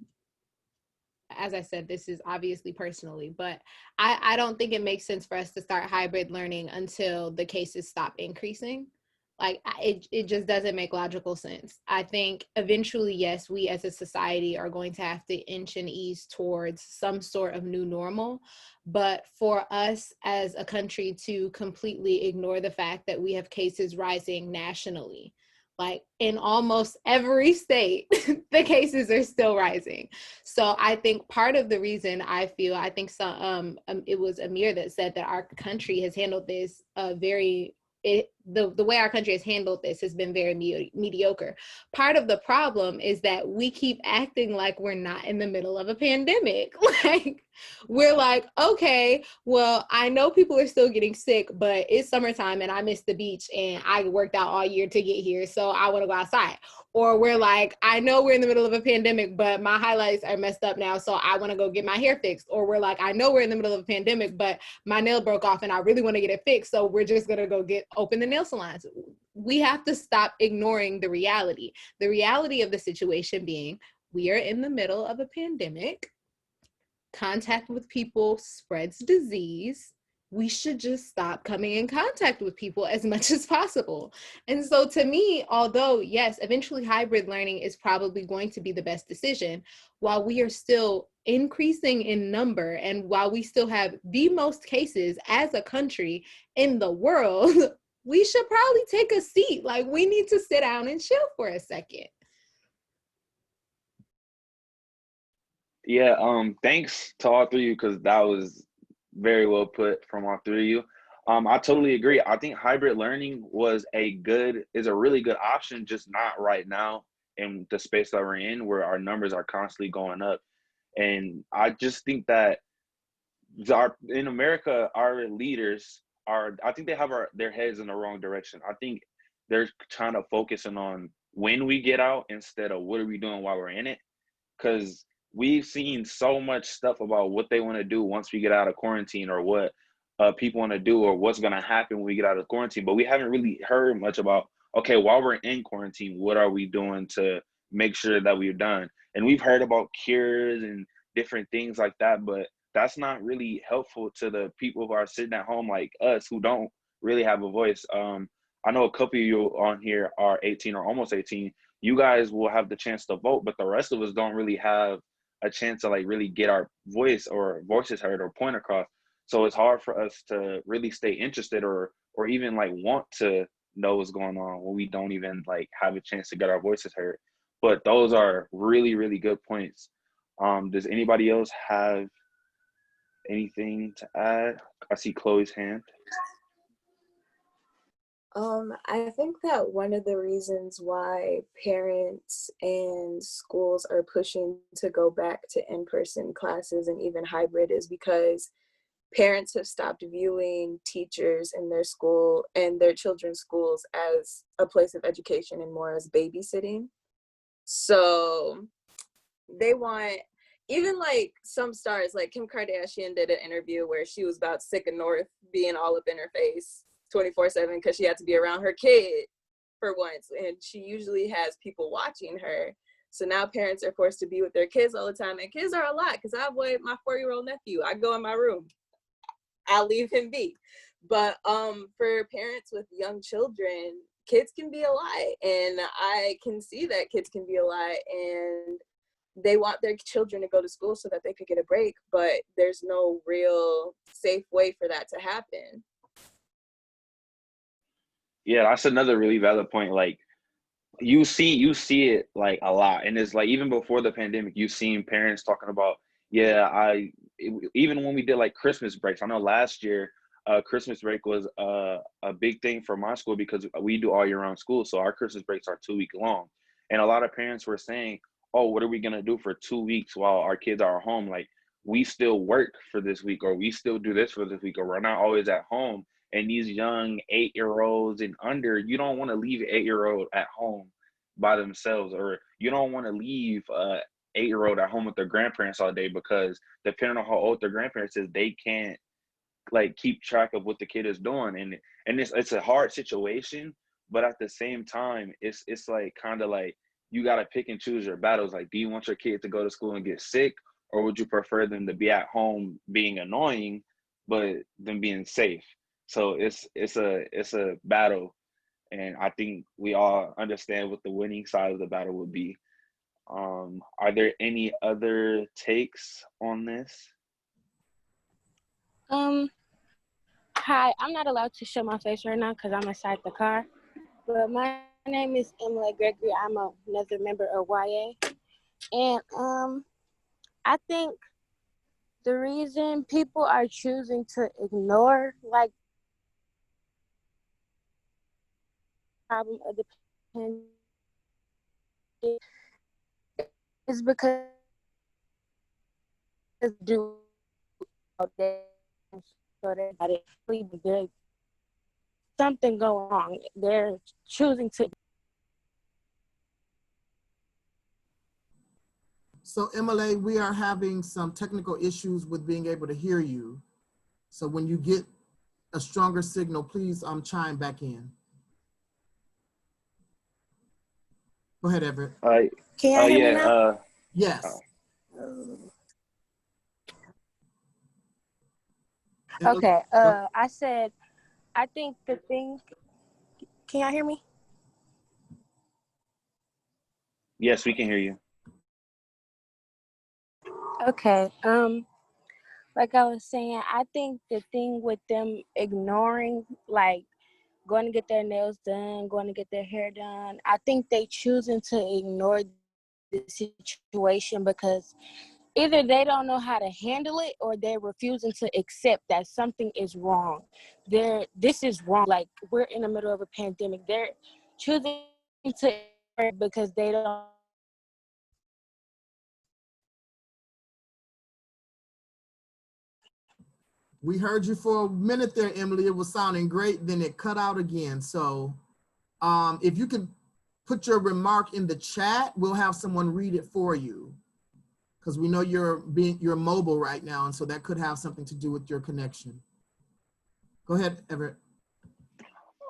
[SPEAKER 6] as I said, this is obviously personally, but I don't think it makes sense for us to start hybrid learning until the cases stop increasing. Like it just doesn't make logical sense. I think eventually, yes, we as a society are going to have to inch and ease towards some sort of new normal. But for us as a country to completely ignore the fact that we have cases rising nationally, like in almost every state, the cases are still rising. So I think part of the reason I think some, it was Amir that said that our country has handled this the way our country has handled this has been very mediocre. Part of the problem is that we keep acting like we're not in the middle of a pandemic. Like we're like, okay, well, I know people are still getting sick, but it's summertime and I missed the beach and I worked out all year to get here, so I want to go outside. Or we're like, I know we're in the middle of a pandemic, but my highlights are messed up now, so I want to go get my hair fixed. Or we're like, I know we're in the middle of a pandemic, but my nail broke off and I really want to get it fixed, so we're just going to go open the nail salons. We have to stop ignoring the reality. The reality of the situation being we are in the middle of a pandemic. Contact with people spreads disease. We should just stop coming in contact with people as much as possible. And so to me, although yes, eventually hybrid learning is probably going to be the best decision, while we are still increasing in number and while we still have the most cases as a country in the world, we should probably take a seat. Like we need to sit down and chill for a second.
[SPEAKER 4] Yeah, thanks to all 3 of you because that was very well put from all 3 of you. I totally agree. I think hybrid learning is a really good option, just not right now in the space that we're in where our numbers are constantly going up. And I just think that in America, our leaders I think they have their heads in the wrong direction. I think they're trying to focusing on when we get out instead of what are we doing while we're in it. Because we've seen so much stuff about what they want to do once we get out of quarantine or what people want to do or what's going to happen when we get out of quarantine. But we haven't really heard much about, okay, while we're in quarantine, what are we doing to make sure that we're done? And we've heard about cures and different things like that, but that's not really helpful to the people who are sitting at home like us who don't really have a voice. I know a couple of you on here are 18 or almost 18. You guys will have the chance to vote, but the rest of us don't really have a chance to like really get our voices heard or point across. So it's hard for us to really stay interested or even like want to know what's going on when we don't even like have a chance to get our voices heard. But those are really, really good points. Does anybody else have anything to add? I see Chloe's hand.
[SPEAKER 10] I think that one of the reasons why parents and schools are pushing to go back to in-person classes and even hybrid is because parents have stopped viewing teachers in their school and their children's schools as a place of education and more as babysitting. So they want, even like some stars, like Kim Kardashian did an interview where she was about sick of North being all up in her face 24/7 because she had to be around her kid for once, and she usually has people watching her. So now parents are forced to be with their kids all the time, and kids are a lot because I avoid my 4-year-old nephew. I go in my room, I'll leave him be. But for parents with young children, kids can be a lot, and I can see that kids can be a lot, and they want their children to go to school so that they could get a break, but there's no real safe way for that to happen.
[SPEAKER 4] Yeah, that's another really valid point. Like you see it like a lot, and it's like even before the pandemic, you've seen parents talking about, even when we did like Christmas breaks. I know last year, Christmas break was a big thing for my school because we do all year round school, so our Christmas breaks are 2 week long, and a lot of parents were saying, "Oh, what are we gonna do for 2 weeks while our kids are home? Like we still work for this week, or we still do this for this week, or we're not always at home." And these young 8-year-olds and under, you don't want to leave an 8-year-old at home by themselves, or you don't want to leave a 8-year-old at home with their grandparents all day, because depending on how old their grandparents is, they can't like keep track of what the kid is doing. And it's a hard situation, but at the same time, it's like kind of like you got to pick and choose your battles. Like, do you want your kid to go to school and get sick, or would you prefer them to be at home being annoying but them being safe? So it's a battle, and I think we all understand what the winning side of the battle would be. Are there any other takes on this?
[SPEAKER 12] Hi, I'm not allowed to show my face right now because I'm inside the car. But my name is Emily Gregory. I'm another member of YA. And I think the reason people are choosing to ignore like problem of the pandemic is because do so there's something going on. They're choosing to.
[SPEAKER 2] So Emily, we are having some technical issues with being able to hear you. So when you get a stronger signal, please chime back in. Go ahead, Everett.
[SPEAKER 12] Can you hear me now?
[SPEAKER 2] Yes.
[SPEAKER 12] Okay. I said, I think the thing. Can y'all hear me?
[SPEAKER 4] Yes, we can hear you.
[SPEAKER 12] Okay. Like I was saying, I think the thing with them ignoring, like going to get their nails done, going to get their hair done, I think they choosing to ignore the situation because either they don't know how to handle it or they're refusing to accept that something is wrong. This is wrong. Like, we're in the middle of a pandemic. They're choosing to because they don't.
[SPEAKER 2] We heard you for a minute there, Emily. It was sounding great, then it cut out again. So if you could put your remark in the chat, we'll have someone read it for you. Because we know you're mobile right now, and so that could have something to do with your connection. Go ahead, Everett.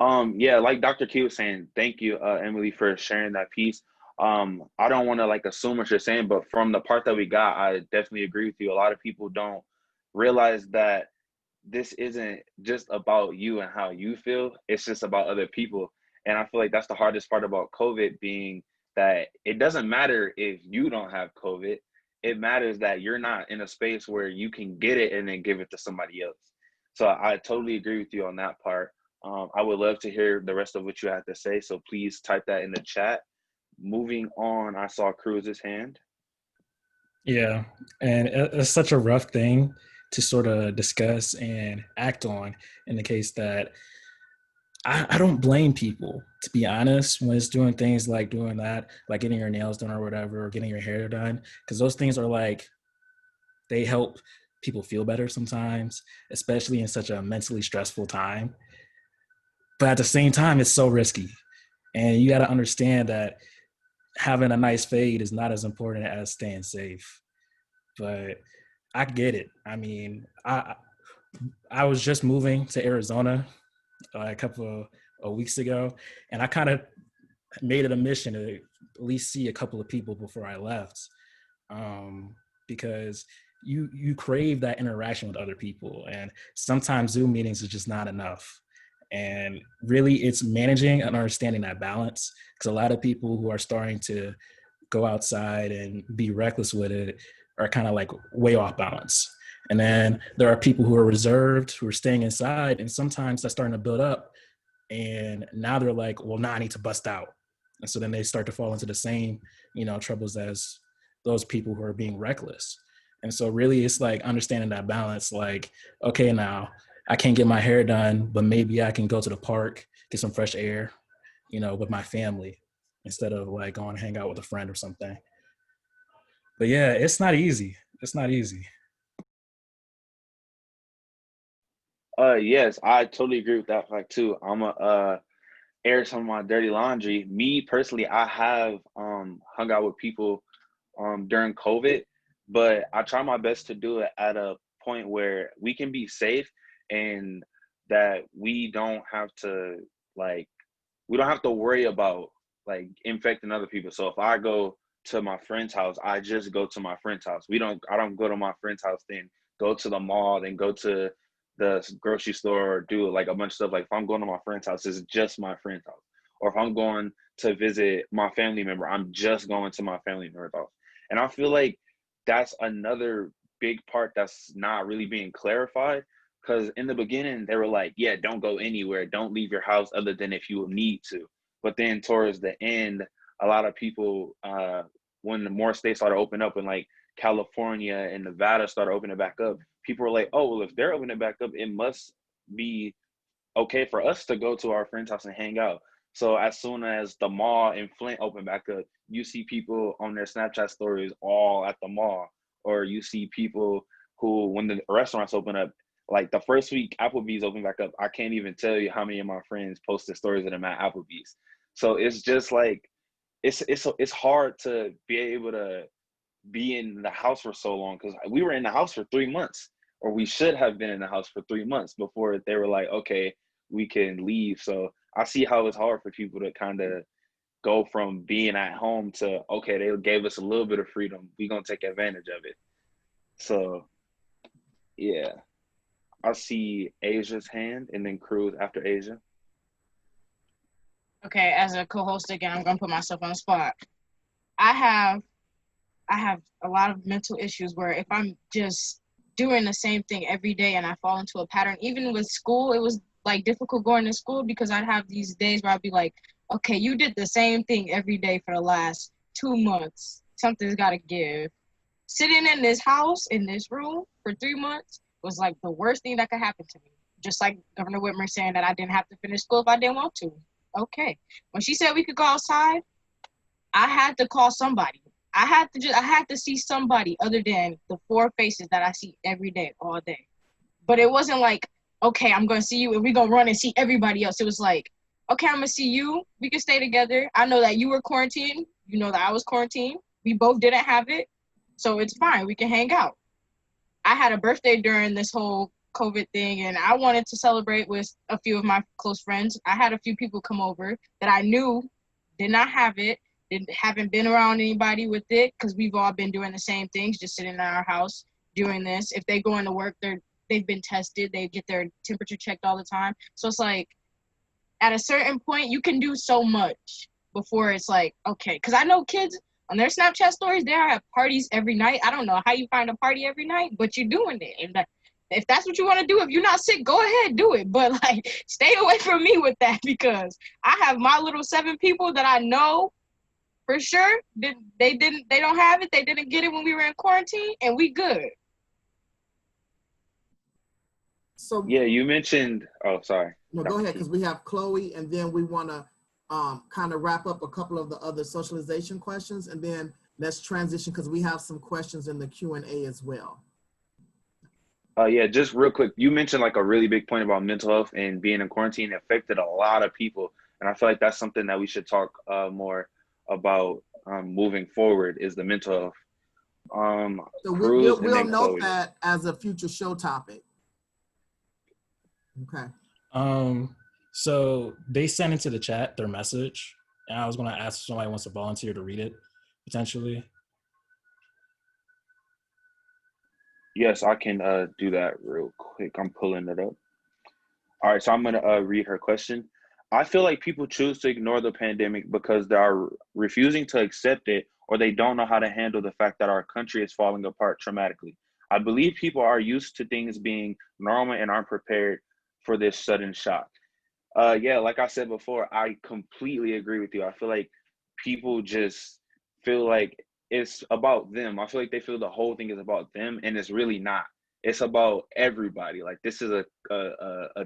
[SPEAKER 4] Yeah, like Dr. Key was saying, thank you, Emily, for sharing that piece. I don't want to like assume what you're saying, but from the part that we got, I definitely agree with you. A lot of people don't realize that this isn't just about you and how you feel. It's just about other people. And I feel like that's the hardest part about COVID, being that it doesn't matter if you don't have COVID. It matters that you're not in a space where you can get it and then give it to somebody else. So I totally agree with you on that part. I would love to hear the rest of what you have to say. So please type that in the chat. Moving on, I saw Cruz's hand.
[SPEAKER 1] Yeah, and it's such a rough thing to sort of discuss and act on, in the case that I don't blame people, to be honest, when it's doing things like doing that, like getting your nails done or whatever, or getting your hair done, because those things are like, they help people feel better sometimes, especially in such a mentally stressful time. But at the same time, it's so risky. And you got to understand that having a nice fade is not as important as staying safe. But I get it. I mean, I was just moving to Arizona a couple of weeks ago, and I kind of made it a mission to at least see a couple of people before I left, because you crave that interaction with other people, and sometimes Zoom meetings is just not enough. And really, it's managing and understanding that balance, because a lot of people who are starting to go outside and be reckless with it are kind of like way off balance. And then there are people who are reserved, who are staying inside, and sometimes that's starting to build up. And now they're like, well, now I need to bust out. And so then they start to fall into the same, troubles as those people who are being reckless. And so really it's like understanding that balance, like, okay, now I can't get my hair done, but maybe I can go to the park, get some fresh air, with my family, instead of like going to hang out with a friend or something. But yeah, it's not easy. It's not easy.
[SPEAKER 4] Yes, I totally agree with that fact too. I'm a air some of my dirty laundry. Me personally, I have hung out with people during COVID, but I try my best to do it at a point where we can be safe and that we don't have to worry about like infecting other people. So if I go to my friend's house, I just go to my friend's house. I don't go to my friend's house, then go to the mall, then go to the grocery store or do like a bunch of stuff. Like if I'm going to my friend's house, it's just my friend's house. Or if I'm going to visit my family member, I'm just going to my family member's house. And I feel like that's another big part that's not really being clarified, because in the beginning they were like, yeah, don't go anywhere, don't leave your house other than if you need to. But then towards the end, a lot of people, when the more states started opening up, and like California and Nevada started opening back up, people were like, oh, well, if they're opening back up, it must be okay for us to go to our friend's house and hang out. So as soon as the mall in Flint opened back up, you see people on their Snapchat stories all at the mall. Or you see people who, when the restaurants open up, like the first week Applebee's opened back up, I can't even tell you how many of my friends posted stories of them at Applebee's. So it's just like, it's hard to be able to be in the house for so long, because we were in the house for 3 months, or we should have been in the house for 3 months before they were like, okay, we can leave. So I see how it's hard for people to kind of go from being at home to, okay, they gave us a little bit of freedom, we're going to take advantage of it. So yeah, I see Asia's hand, and then Cruz after Asia.
[SPEAKER 5] Okay, as a co-host again, I'm gonna put myself on the spot. I have a lot of mental issues where if I'm just doing the same thing every day and I fall into a pattern, even with school, it was like difficult going to school, because I'd have these days where I'd be like, okay, you did the same thing every day for the last 2 months. Something's got to give. Sitting in this house, in this room for 3 months was like the worst thing that could happen to me. Just like Governor Whitmer saying that I didn't have to finish school if I didn't want to. Okay. When she said we could go outside, I had to call somebody. I had to see somebody other than the 4 faces that I see every day, all day. But it wasn't like, okay, I'm going to see you and we're going to run and see everybody else. It was like, okay, I'm going to see you. We can stay together. I know that you were quarantined. You know that I was quarantined. We both didn't have it. So it's fine. We can hang out. I had a birthday during this whole COVID thing, and I wanted to celebrate with a few of my close friends. I had a few people come over that I knew did not have it, haven't been around anybody with it, because we've all been doing the same things, just sitting in our house doing this. If they go into work, they've been tested, they get their temperature checked all the time. So it's like, at a certain point, you can do so much before it's like, okay, because I know kids on their Snapchat stories, they are at parties every night. I don't know how you find a party every night, but you're doing it. And if that's what you want to do, if you're not sick, go ahead, do it. But like, stay away from me with that, because I have my little 7 people that I know for sure they don't have it. They didn't get it when we were in quarantine, and we good.
[SPEAKER 2] So
[SPEAKER 4] Yeah, you mentioned, oh, sorry.
[SPEAKER 2] no, go ahead, because we have Chloe, and then we want to kind of wrap up a couple of the other socialization questions, and then let's transition, because we have some questions in the Q&A as well.
[SPEAKER 4] Yeah, just real quick, you mentioned like a really big point about mental health and being in quarantine affected a lot of people. And I feel like that's something that we should talk more about moving forward, is the mental health.
[SPEAKER 2] So
[SPEAKER 4] Cruz
[SPEAKER 2] we'll
[SPEAKER 4] and
[SPEAKER 2] note
[SPEAKER 4] Chloe.
[SPEAKER 2] that as a future show topic. Okay.
[SPEAKER 1] So they sent into the chat their message. And I was going to ask if somebody wants to volunteer to read it, potentially.
[SPEAKER 4] Yes, I can do that real quick. I'm pulling it up. All right, so I'm gonna read her question. I feel like people choose to ignore the pandemic because they are refusing to accept it, or they don't know how to handle the fact that our country is falling apart traumatically. I believe people are used to things being normal and aren't prepared for this sudden shock. Yeah, like I said before, I completely agree with you. I feel like people just feel like it's about them. I feel like they feel the whole thing is about them, and it's really not. It's about everybody. Like this is a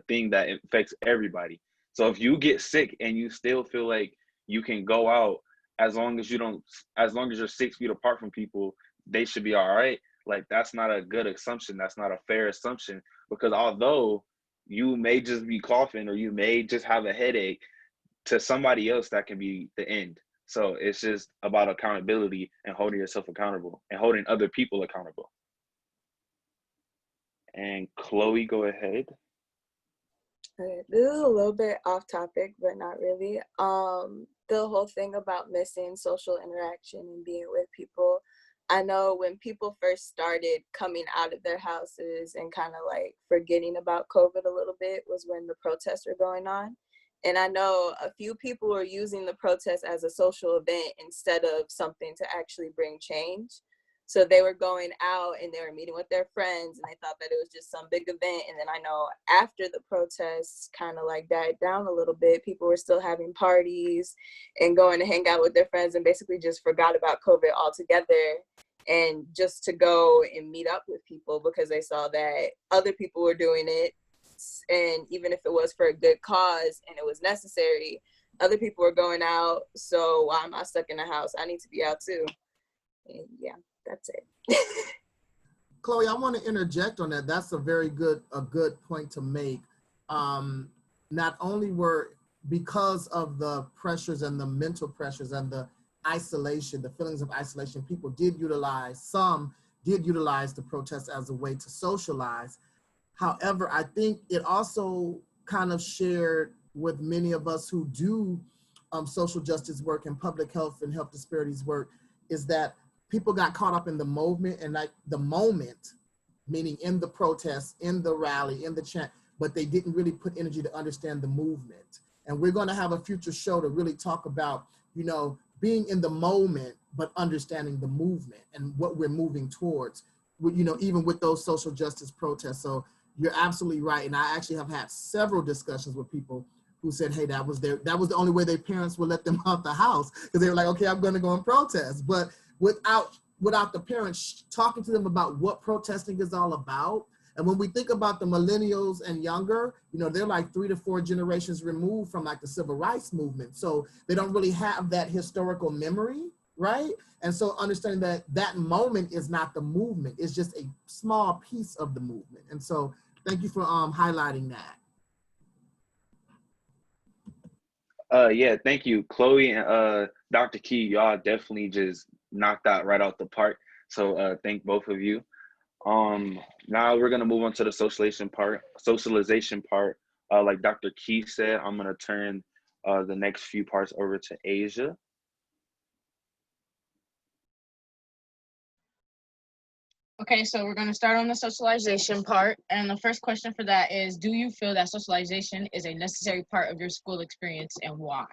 [SPEAKER 4] thing that affects everybody. So if you get sick and you still feel like you can go out as long as you don't, as long as you're 6 feet apart from people, they should be all right. Like that's not a good assumption. That's not a fair assumption because although you may just be coughing or you may just have a headache, to somebody else that can be the end. So it's just about accountability and holding yourself accountable and holding other people accountable. And Chloe, go ahead.
[SPEAKER 10] Okay, this is a little bit off topic, but not really. The whole thing about missing social interaction and being with people. I know when people first started coming out of their houses and kind of like forgetting about COVID a little bit was when the protests were going on. And I know a few people were using the protest as a social event instead of something to actually bring change. So they were going out and they were meeting with their friends and they thought that it was just some big event. And then I know after the protests kind of like died down a little bit, people were still having parties and going to hang out with their friends and basically just forgot about COVID altogether and just to go and meet up with people because they saw that other people were doing it. And even if it was for a good cause and it was necessary, other people were going out. So why am I stuck in the house? I need to be out too. And yeah, that's it.
[SPEAKER 2] Chloe, I want to interject on that. That's a good point to make. Not only were, because of the pressures and the mental pressures and the isolation, the feelings of isolation, some did utilize the protest as a way to socialize. However, I think it also kind of shared with many of us who do social justice work and public health and health disparities work is that people got caught up in the movement and like the moment, meaning in the protest, in the rally, in the chant, but they didn't really put energy to understand the movement. And we're going to have a future show to really talk about, being in the moment, but understanding the movement and what we're moving towards, even with those social justice protests. So you're absolutely right. And I actually have had several discussions with people who said, hey, that was the only way their parents would let them out the house because they were like, okay, I'm going to go and protest. But without the parents talking to them about what protesting is all about. And when we think about the millennials and younger, they're like 3 to 4 generations removed from like the civil rights movement. So they don't really have that historical memory, right? And so understanding that moment is not the movement, it's just a small piece of the movement. And so thank you for highlighting that.
[SPEAKER 4] Yeah, thank you, Chloe and Dr. Key. Y'all definitely just knocked that right out the park. So thank both of you. Now we're gonna move on to the socialization part. Like Dr. Key said, I'm gonna turn the next few parts over to Asia.
[SPEAKER 5] Okay, so we're going to start on the socialization part. And the first question for that is, do you feel that socialization is a necessary part of your school experience and why?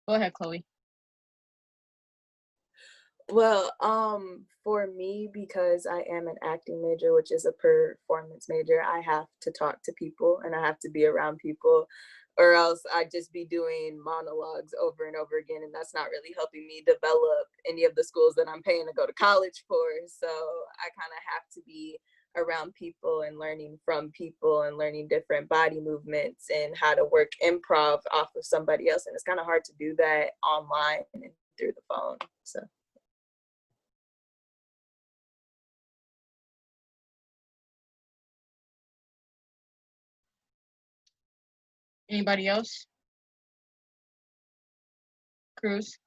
[SPEAKER 5] Go ahead, Chloe.
[SPEAKER 10] Well, for me, because I am an acting major, which is a performance major, I have to talk to people and I have to be around people, or else I'd just be doing monologues over and over again. And that's not really helping me develop any of the schools that I'm paying to go to college for. So I kind of have to be around people and learning from people and learning different body movements and how to work improv off of somebody else. And it's kind of hard to do that online and through the phone. So.
[SPEAKER 5] Anybody else? Cruz?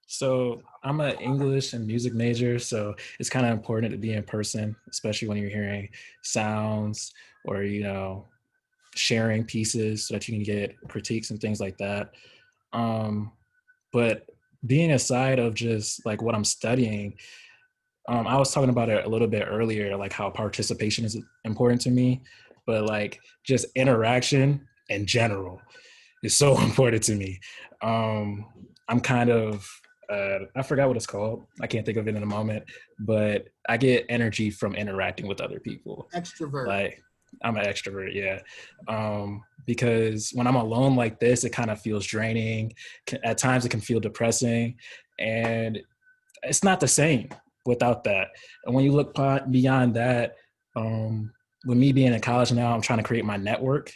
[SPEAKER 1] So I'm an English and music major, so it's kind of important to be in person, especially when you're hearing sounds or sharing pieces so that you can get critiques and things like that. Um, but being aside of just like what I'm studying, I was talking about it a little bit earlier, like how participation is important to me, but like just interaction in general is so important to me. I'm kind of, I forgot what it's called. I can't think of it in a moment, but I get energy from interacting with other people.
[SPEAKER 2] Extrovert.
[SPEAKER 1] Like I'm an extrovert, yeah. Because when I'm alone like this, it kind of feels draining. At times it can feel depressing, and it's not the same without that. And when you look beyond that, with me being in college now, I'm trying to create my network.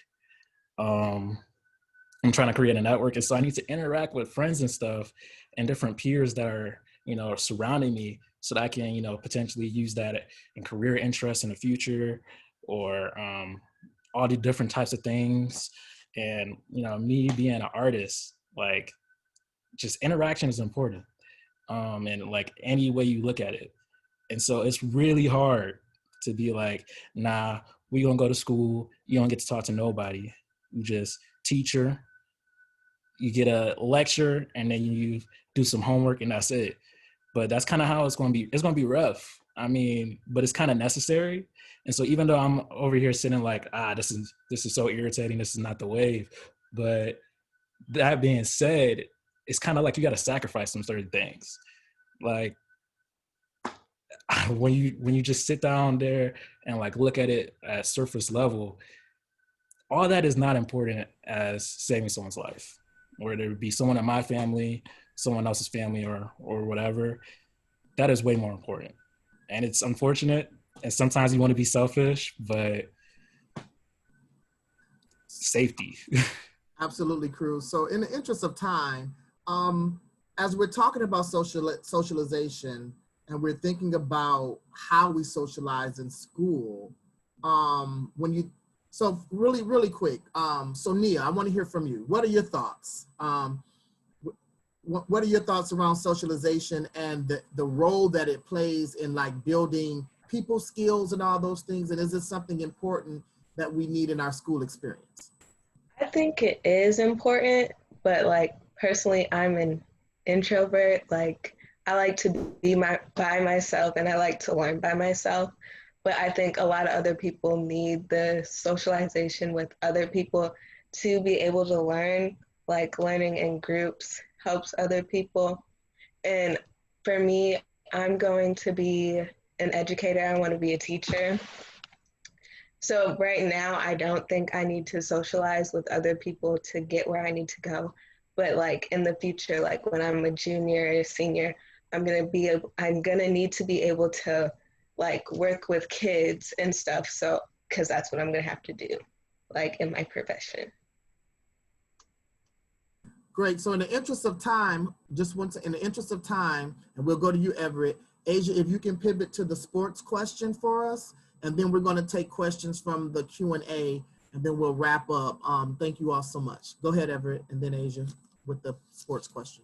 [SPEAKER 1] I'm trying to create a network, and so I need to interact with friends and stuff and different peers that are surrounding me, so that I can potentially use that in career interests in the future, or all the different types of things. And me being an artist, like, just interaction is important, and like any way you look at it. And so it's really hard to be like, nah, we gonna go to school, you don't get to talk to nobody, you just teacher, you get a lecture, and then you do some homework, and that's it. But that's kind of how it's going to be. It's going to be rough. I mean, but it's kind of necessary. And so even though I'm over here sitting like, this is so irritating, this is not the wave. But that being said, it's kind of like you got to sacrifice some certain things. Like when you just sit down there and like look at it at surface level, all that is not important as saving someone's life, or there would be someone in my family, someone else's family, or whatever. That is way more important. And it's unfortunate, and sometimes you want to be selfish, but safety.
[SPEAKER 2] Absolutely, Cruz. So in the interest of time, as we're talking about socialization, and we're thinking about how we socialize in school, so really quick, so Nia, I want to hear from you. What are your thoughts? What are your thoughts around socialization and the role that it plays in like building people skills and all those things? And is it something important that we need in our school experience?
[SPEAKER 10] I think it is important, but like personally, I'm an introvert. Like I like to be by myself, and I like to learn by myself. But I think a lot of other people need the socialization with other people to be able to learn. Like learning in groups helps other people. And for me, I'm going to be an educator. I want to be a teacher. So right now, I don't think I need to socialize with other people to get where I need to go. But like in the future, like when I'm a junior or a senior, I'm gonna need to be able to like work with kids and stuff. So, because that's what I'm gonna have to do, like in my profession.
[SPEAKER 2] Great. So in the interest of time, and we'll go to you, Everett. Asia, if you can pivot to the sports question for us, and then we're going to take questions from the Q&A, and then we'll wrap up. Thank you all so much. Go ahead, Everett, and then Asia with the sports question.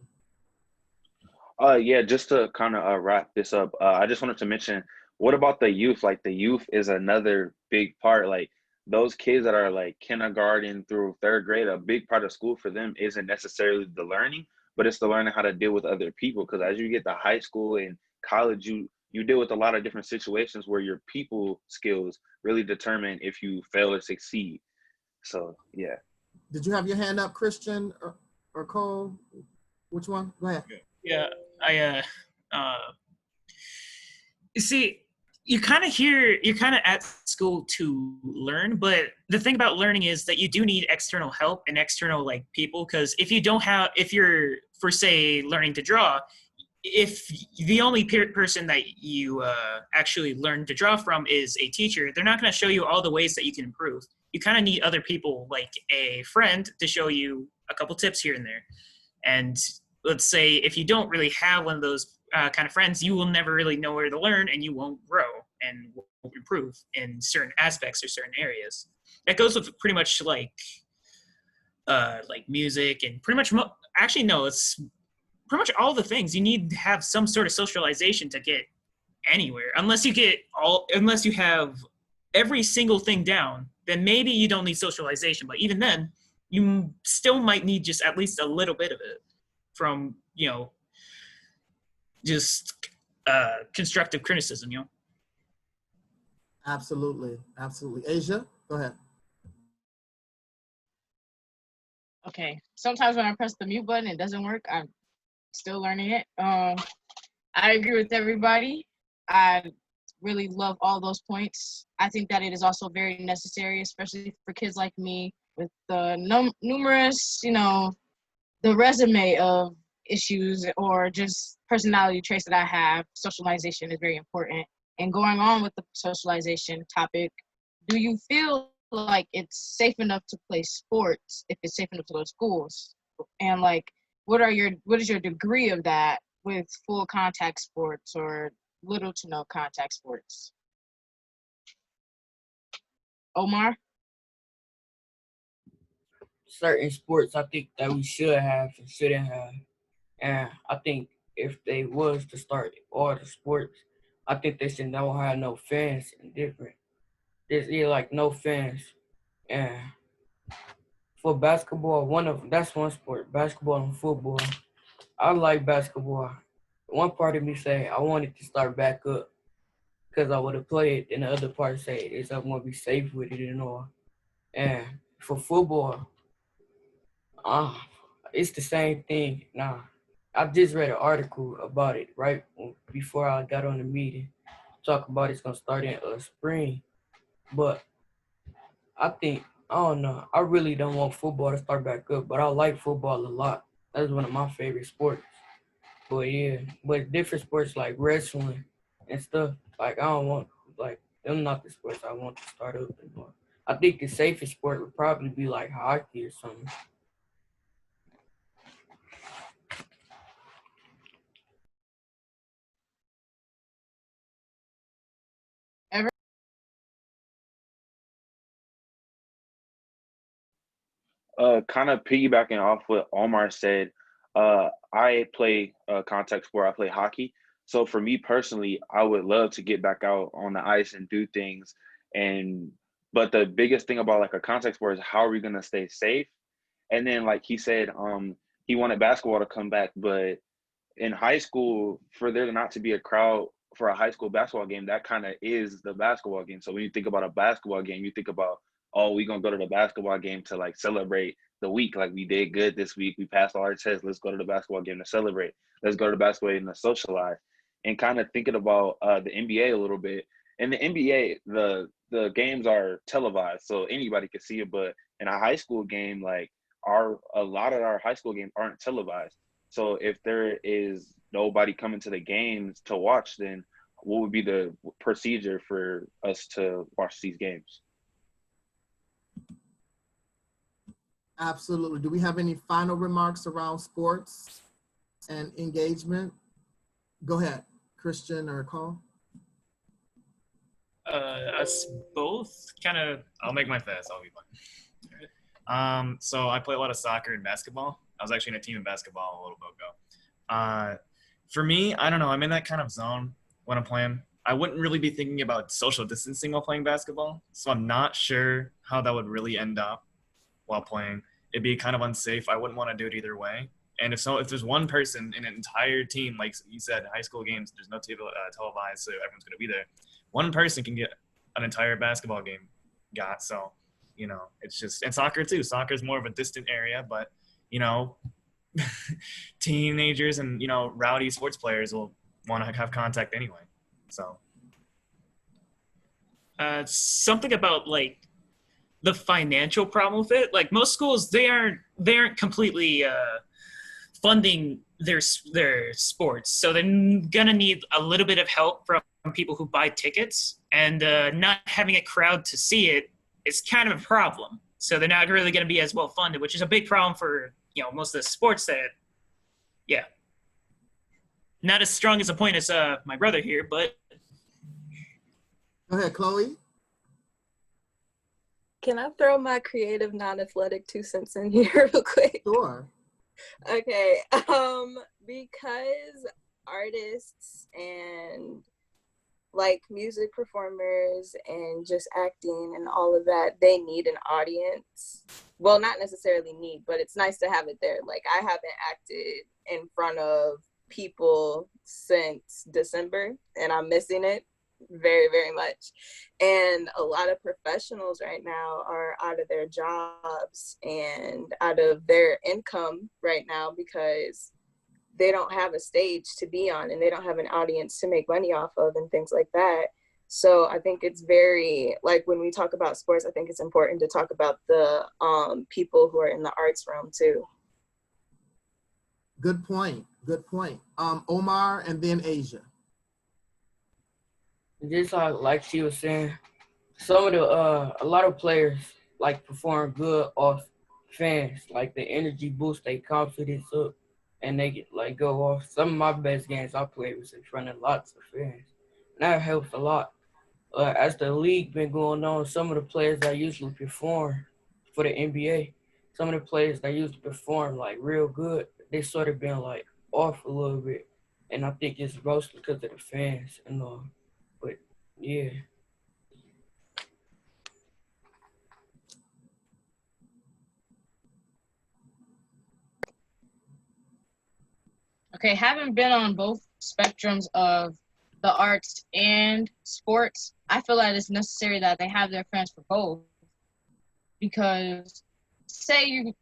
[SPEAKER 4] Yeah, just to kind of wrap this up, I just wanted to mention, what about the youth? Like the youth is another big part. Like those kids that are like kindergarten through third grade, a big part of school for them isn't necessarily the learning, but it's the learning how to deal with other people. Because as you get to high school and college, you deal with a lot of different situations where your people skills really determine if you fail or succeed. So yeah.
[SPEAKER 2] Did you have your hand up, Christian or Cole? Which one? Go ahead.
[SPEAKER 8] Yeah, you see, you're kind of at school to learn, but the thing about learning is that you do need external help and external like people, because if you're, for say, learning to draw, if the only person that you actually learn to draw from is a teacher, they're not going to show you all the ways that you can improve. You kind of need other people, like a friend, to show you a couple tips here and there. And let's say if you don't really have one of those kind of friends, you will never really know where to learn, and you won't grow and won't improve in certain aspects or certain areas. That goes with pretty much like music and pretty much, actually no, it's pretty much all the things. You need to have some sort of socialization to get anywhere. Unless you have every single thing down, then maybe you don't need socialization. But even then, you still might need just at least a little bit of it from, just constructive criticism,
[SPEAKER 2] Absolutely. Absolutely. Asia, go ahead.
[SPEAKER 5] Okay. Sometimes when I press the mute button, it doesn't work. I'm still learning it. I agree with everybody. I really love all those points. I think that it is also very necessary, especially for kids like me with the numerous, the resume of issues or just personality traits that I have. Socialization is very important. And going on with the socialization topic, do you feel like it's safe enough to play sports if it's safe enough to go to schools? And like, what is your degree of that with full contact sports or little to no contact sports? Omar?
[SPEAKER 9] Certain sports I think that we should have and shouldn't have. And I think if they was to start all the sports, I think they should not have no fans and different. There's like no fans. And for basketball, that's one sport, basketball and football. I like basketball. One part of me say I wanted to start back up because I would have played, and the other part say is I want to be safe with it and all. And for football, it's the same thing. Nah, I just read an article about it right before I got on the meeting. Talk about it's gonna start in spring, but I don't know. I really don't want football to start back up, but I like football a lot. That's one of my favorite sports. But yeah, but different sports like wrestling and stuff, like I don't want, like, them not the sports I want to start up anymore. I think the safest sport would probably be like hockey or something.
[SPEAKER 4] Kind of piggybacking off what Omar said, I play contact sport. I play hockey. So for me personally, I would love to get back out on the ice and do things. But the biggest thing about like a contact sport is how are we gonna stay safe? And then like he said, he wanted basketball to come back, but in high school, for there not to be a crowd for a high school basketball game, that kind of is the basketball game. So when you think about a basketball game, you think about, oh, we're going to go to the basketball game to like celebrate the week. Like we did good this week. We passed all our tests. Let's go to the basketball game to celebrate. Let's go to the basketball game to socialize. And kind of thinking about the NBA a little bit. In the NBA, the games are televised, so anybody can see it. But in a high school game, like a lot of our high school games aren't televised. So if there is nobody coming to the games to watch, then what would be the procedure for us to watch these games?
[SPEAKER 2] Absolutely. Do we have any final remarks around sports and engagement? Go ahead, Christian or Carl.
[SPEAKER 13] Us both kind of, I'll make mine fast, I'll be fine. So I play a lot of soccer and basketball. I was actually in a team in basketball a little bit ago. For me, I don't know, I'm in that kind of zone when I'm playing. I wouldn't really be thinking about social distancing while playing basketball, so I'm not sure how that would really end up while playing. It'd be kind of unsafe. I wouldn't want to do it either way. And if there's one person in an entire team, like you said, high school games, there's no televised, so everyone's going to be there. One person can get an entire basketball game got. So, it's just, and soccer too. Soccer is more of a distant area, but, teenagers and, rowdy sports players will want to have contact anyway. So.
[SPEAKER 8] Something about like the financial problem with it. Like most schools, they aren't completely funding their sports, so they're gonna need a little bit of help from people who buy tickets, and not having a crowd to see it is kind of a problem. So they're not really gonna be as well funded, which is a big problem for most of the sports that, yeah, not as strong as a point as my brother here, but.
[SPEAKER 2] Go ahead, Chloe.
[SPEAKER 10] Can I throw my creative, non-athletic 2 cents in here real quick?
[SPEAKER 2] Sure.
[SPEAKER 10] Okay. because artists and like music performers and just acting and all of that, they need an audience. Well, not necessarily need, but it's nice to have it there. Like, I haven't acted in front of people since December, and I'm missing it very, very much. And a lot of professionals right now are out of their jobs and out of their income right now because they don't have a stage to be on and they don't have an audience to make money off of and things like that. So I think it's very, like, when we talk about sports, I think it's important to talk about the people who are in the arts realm too.
[SPEAKER 2] Good point. Good point. Omar and then Asia.
[SPEAKER 9] Just like she was saying, some of the a lot of players like perform good off fans, like the energy boost they confidence up, and they get like go off. Some of my best games I played was in front of lots of fans, and that helps a lot. As the league been going on, some of the players that usually perform for the NBA, some of the players that usually perform like real good, they sort of been like off a little bit, and I think it's mostly because of the fans and all. But yeah.
[SPEAKER 5] Okay, having been on both spectrums of the arts and sports, I feel that it's necessary that they have their fans for both. Because I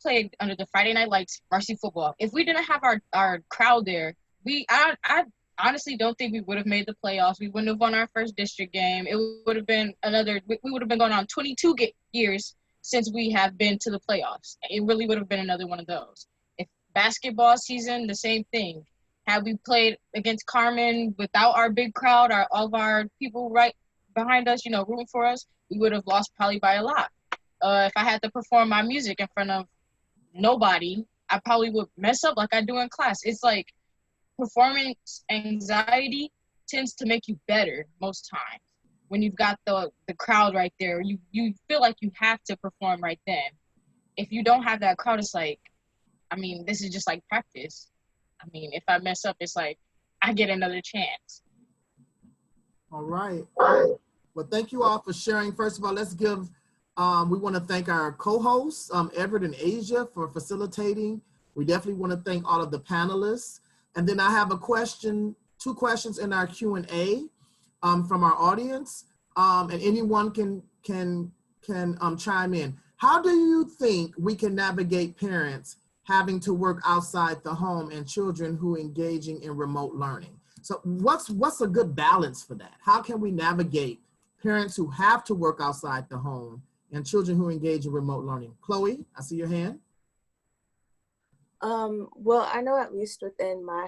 [SPEAKER 5] played under the Friday Night Lights varsity football. If we didn't have our crowd there, I honestly don't think we would have made the playoffs. We wouldn't have won our first district game. It would have been we would have been going on 22 years since we have been to the playoffs. It really would have been another one of those. If basketball season, the same thing. Had we played against Carmen without our big crowd, all of our people right behind us, rooting for us, we would have lost probably by a lot. If I had to perform my music in front of nobody, I probably would mess up like I do in class. It's like performance anxiety tends to make you better most times when you've got the crowd right there. You feel like you have to perform right then. If you don't have that crowd, it's like, this is just like practice. If I mess up, it's like I get another chance.
[SPEAKER 2] All right. Well, thank you all for sharing. First of all, let's give, we want to thank our co-hosts, Everett and Asia, for facilitating. We definitely want to thank all of the panelists. And then I have two questions in our Q&A from our audience, and anyone can chime in. How do you think we can navigate parents having to work outside the home and children who are engaging in remote learning? So what's a good balance for that? How can we navigate parents who have to work outside the home and children who engage in remote learning? Chloe, I see your hand.
[SPEAKER 10] Well, I know at least within my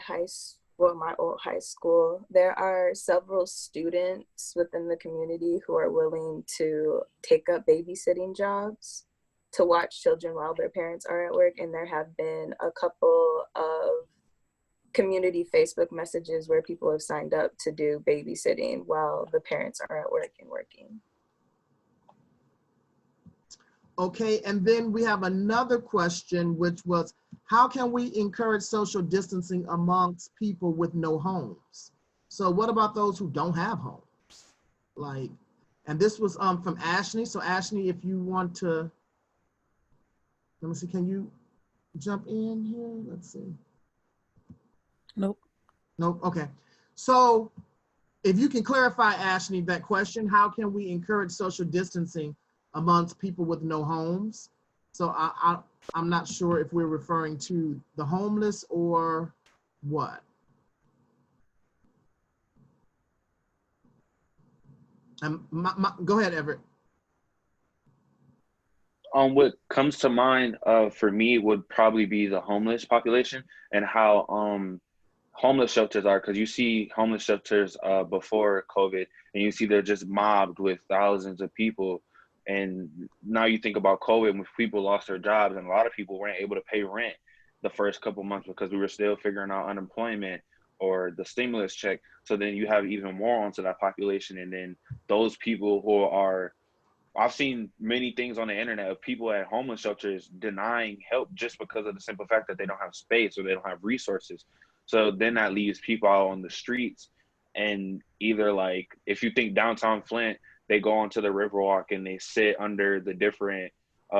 [SPEAKER 10] my old high school, there are several students within the community who are willing to take up babysitting jobs to watch children while their parents are at work. And there have been a couple of community Facebook messages where people have signed up to do babysitting while the parents are at work and working.
[SPEAKER 2] Okay, and then we have another question, which was, how can we encourage social distancing amongst people with no homes? So what about those who don't have homes? And this was from Ashley. So Ashley, if you want to, let me see, can you jump in here? Let's see.
[SPEAKER 14] Nope.
[SPEAKER 2] Nope, okay. So if you can clarify, Ashley, that question, how can we encourage social distancing amongst people with no homes? So I'm not sure if we're referring to the homeless or what. Go ahead, Everett.
[SPEAKER 4] What comes to mind for me would probably be the homeless population and how homeless shelters are, because you see homeless shelters before COVID and you see they're just mobbed with thousands of people. And now you think about COVID, when people lost their jobs and a lot of people weren't able to pay rent the first couple months because we were still figuring out unemployment or the stimulus check. So then you have even more onto that population. And then those people who are I've seen many things on the internet of people at homeless shelters denying help just because of the simple fact that they don't have space or they don't have resources. So then that leaves people out on the streets, and either like if you think downtown Flint, they go onto the Riverwalk and they sit under the different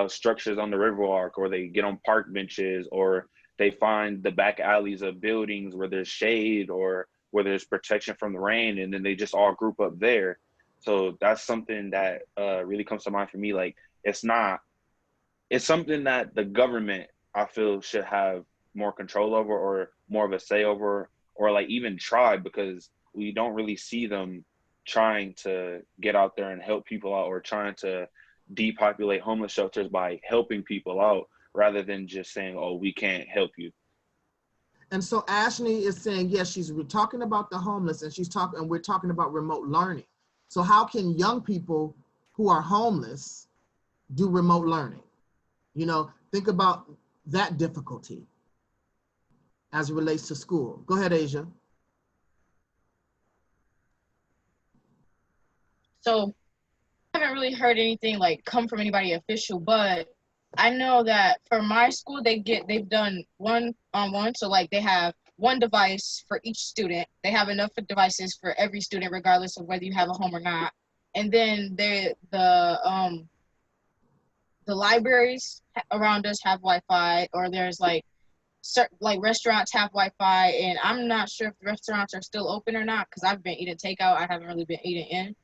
[SPEAKER 4] structures on the Riverwalk, or they get on park benches, or they find the back alleys of buildings where there's shade or where there's protection from the rain, and then they just all group up there. So that's something that really comes to mind for me. Like, it's something that the government, I feel, should have more control over, or more of a say over, or like even try, because we don't really see them trying to get out there and help people out, or trying to depopulate homeless shelters by helping people out, rather than just saying, oh, we can't help you.
[SPEAKER 2] And so Ashley is saying, yes, we're talking about the homeless, and we're talking about remote learning. So how can young people who are homeless do remote learning? You know, think about that difficulty as it relates to school. Go ahead, Asia.
[SPEAKER 5] So I haven't really heard anything like come from anybody official, but I know that for my school, they've done one-on-one. So like they have one device for each student. They have enough devices for every student, regardless of whether you have a home or not. And then the libraries around us have Wi-Fi, or there's like certain like restaurants have Wi-Fi, and I'm not sure if the restaurants are still open or not, because I've been eating takeout. I haven't really been eating in.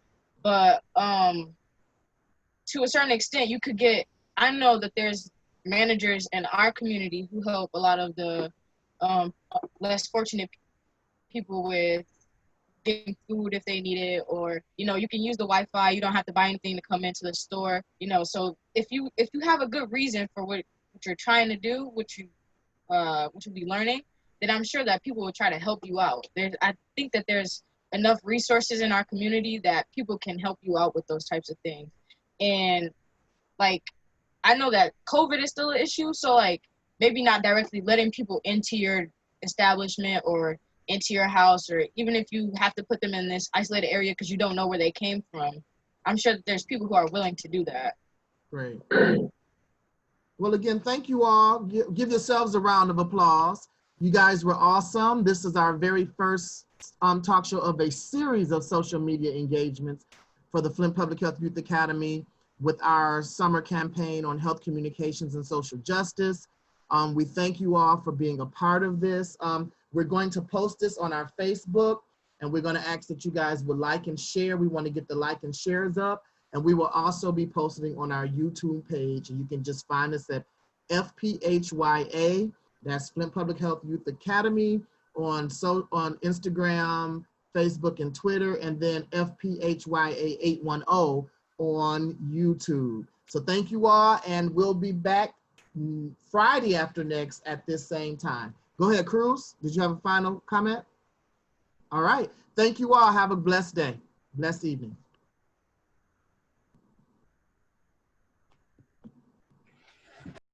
[SPEAKER 5] But to a certain extent, you could get, I know that there's managers in our community who help a lot of the less fortunate people with getting food if they need it, or, you know, you can use the Wi-Fi. You don't have to buy anything to come into the store, you know. So if you have a good reason for what you're trying to do, what you be learning, then I'm sure that people will try to help you out. I think that there's enough resources in our community that people can help you out with those types of things. And like, I know that COVID is still an issue, so like maybe not directly letting people into your establishment or into your house, or even if you have to put them in this isolated area because you don't know where they came from, I'm sure that there's people who are willing to do that.
[SPEAKER 2] Great. Well, again, thank you all. Give yourselves a round of applause. You guys were awesome. This is our very first talk show of a series of social media engagements for the Flint Public Health Youth Academy with our summer campaign on health communications and social justice. We thank you all for being a part of this. We're going to post this on our Facebook, and we're going to ask that you guys would like and share. We want to get the like and shares up, and we will also be posting on our YouTube page, and you can just find us at FPHYA, that's Flint Public Health Youth Academy, on Instagram, Facebook, and Twitter, and then FPHYA 810 on YouTube. So thank you all, and we'll be back Friday after next at this same time. Go ahead, Cruz. Did you have a final comment? All right. Thank you all. Have a blessed day. Blessed evening.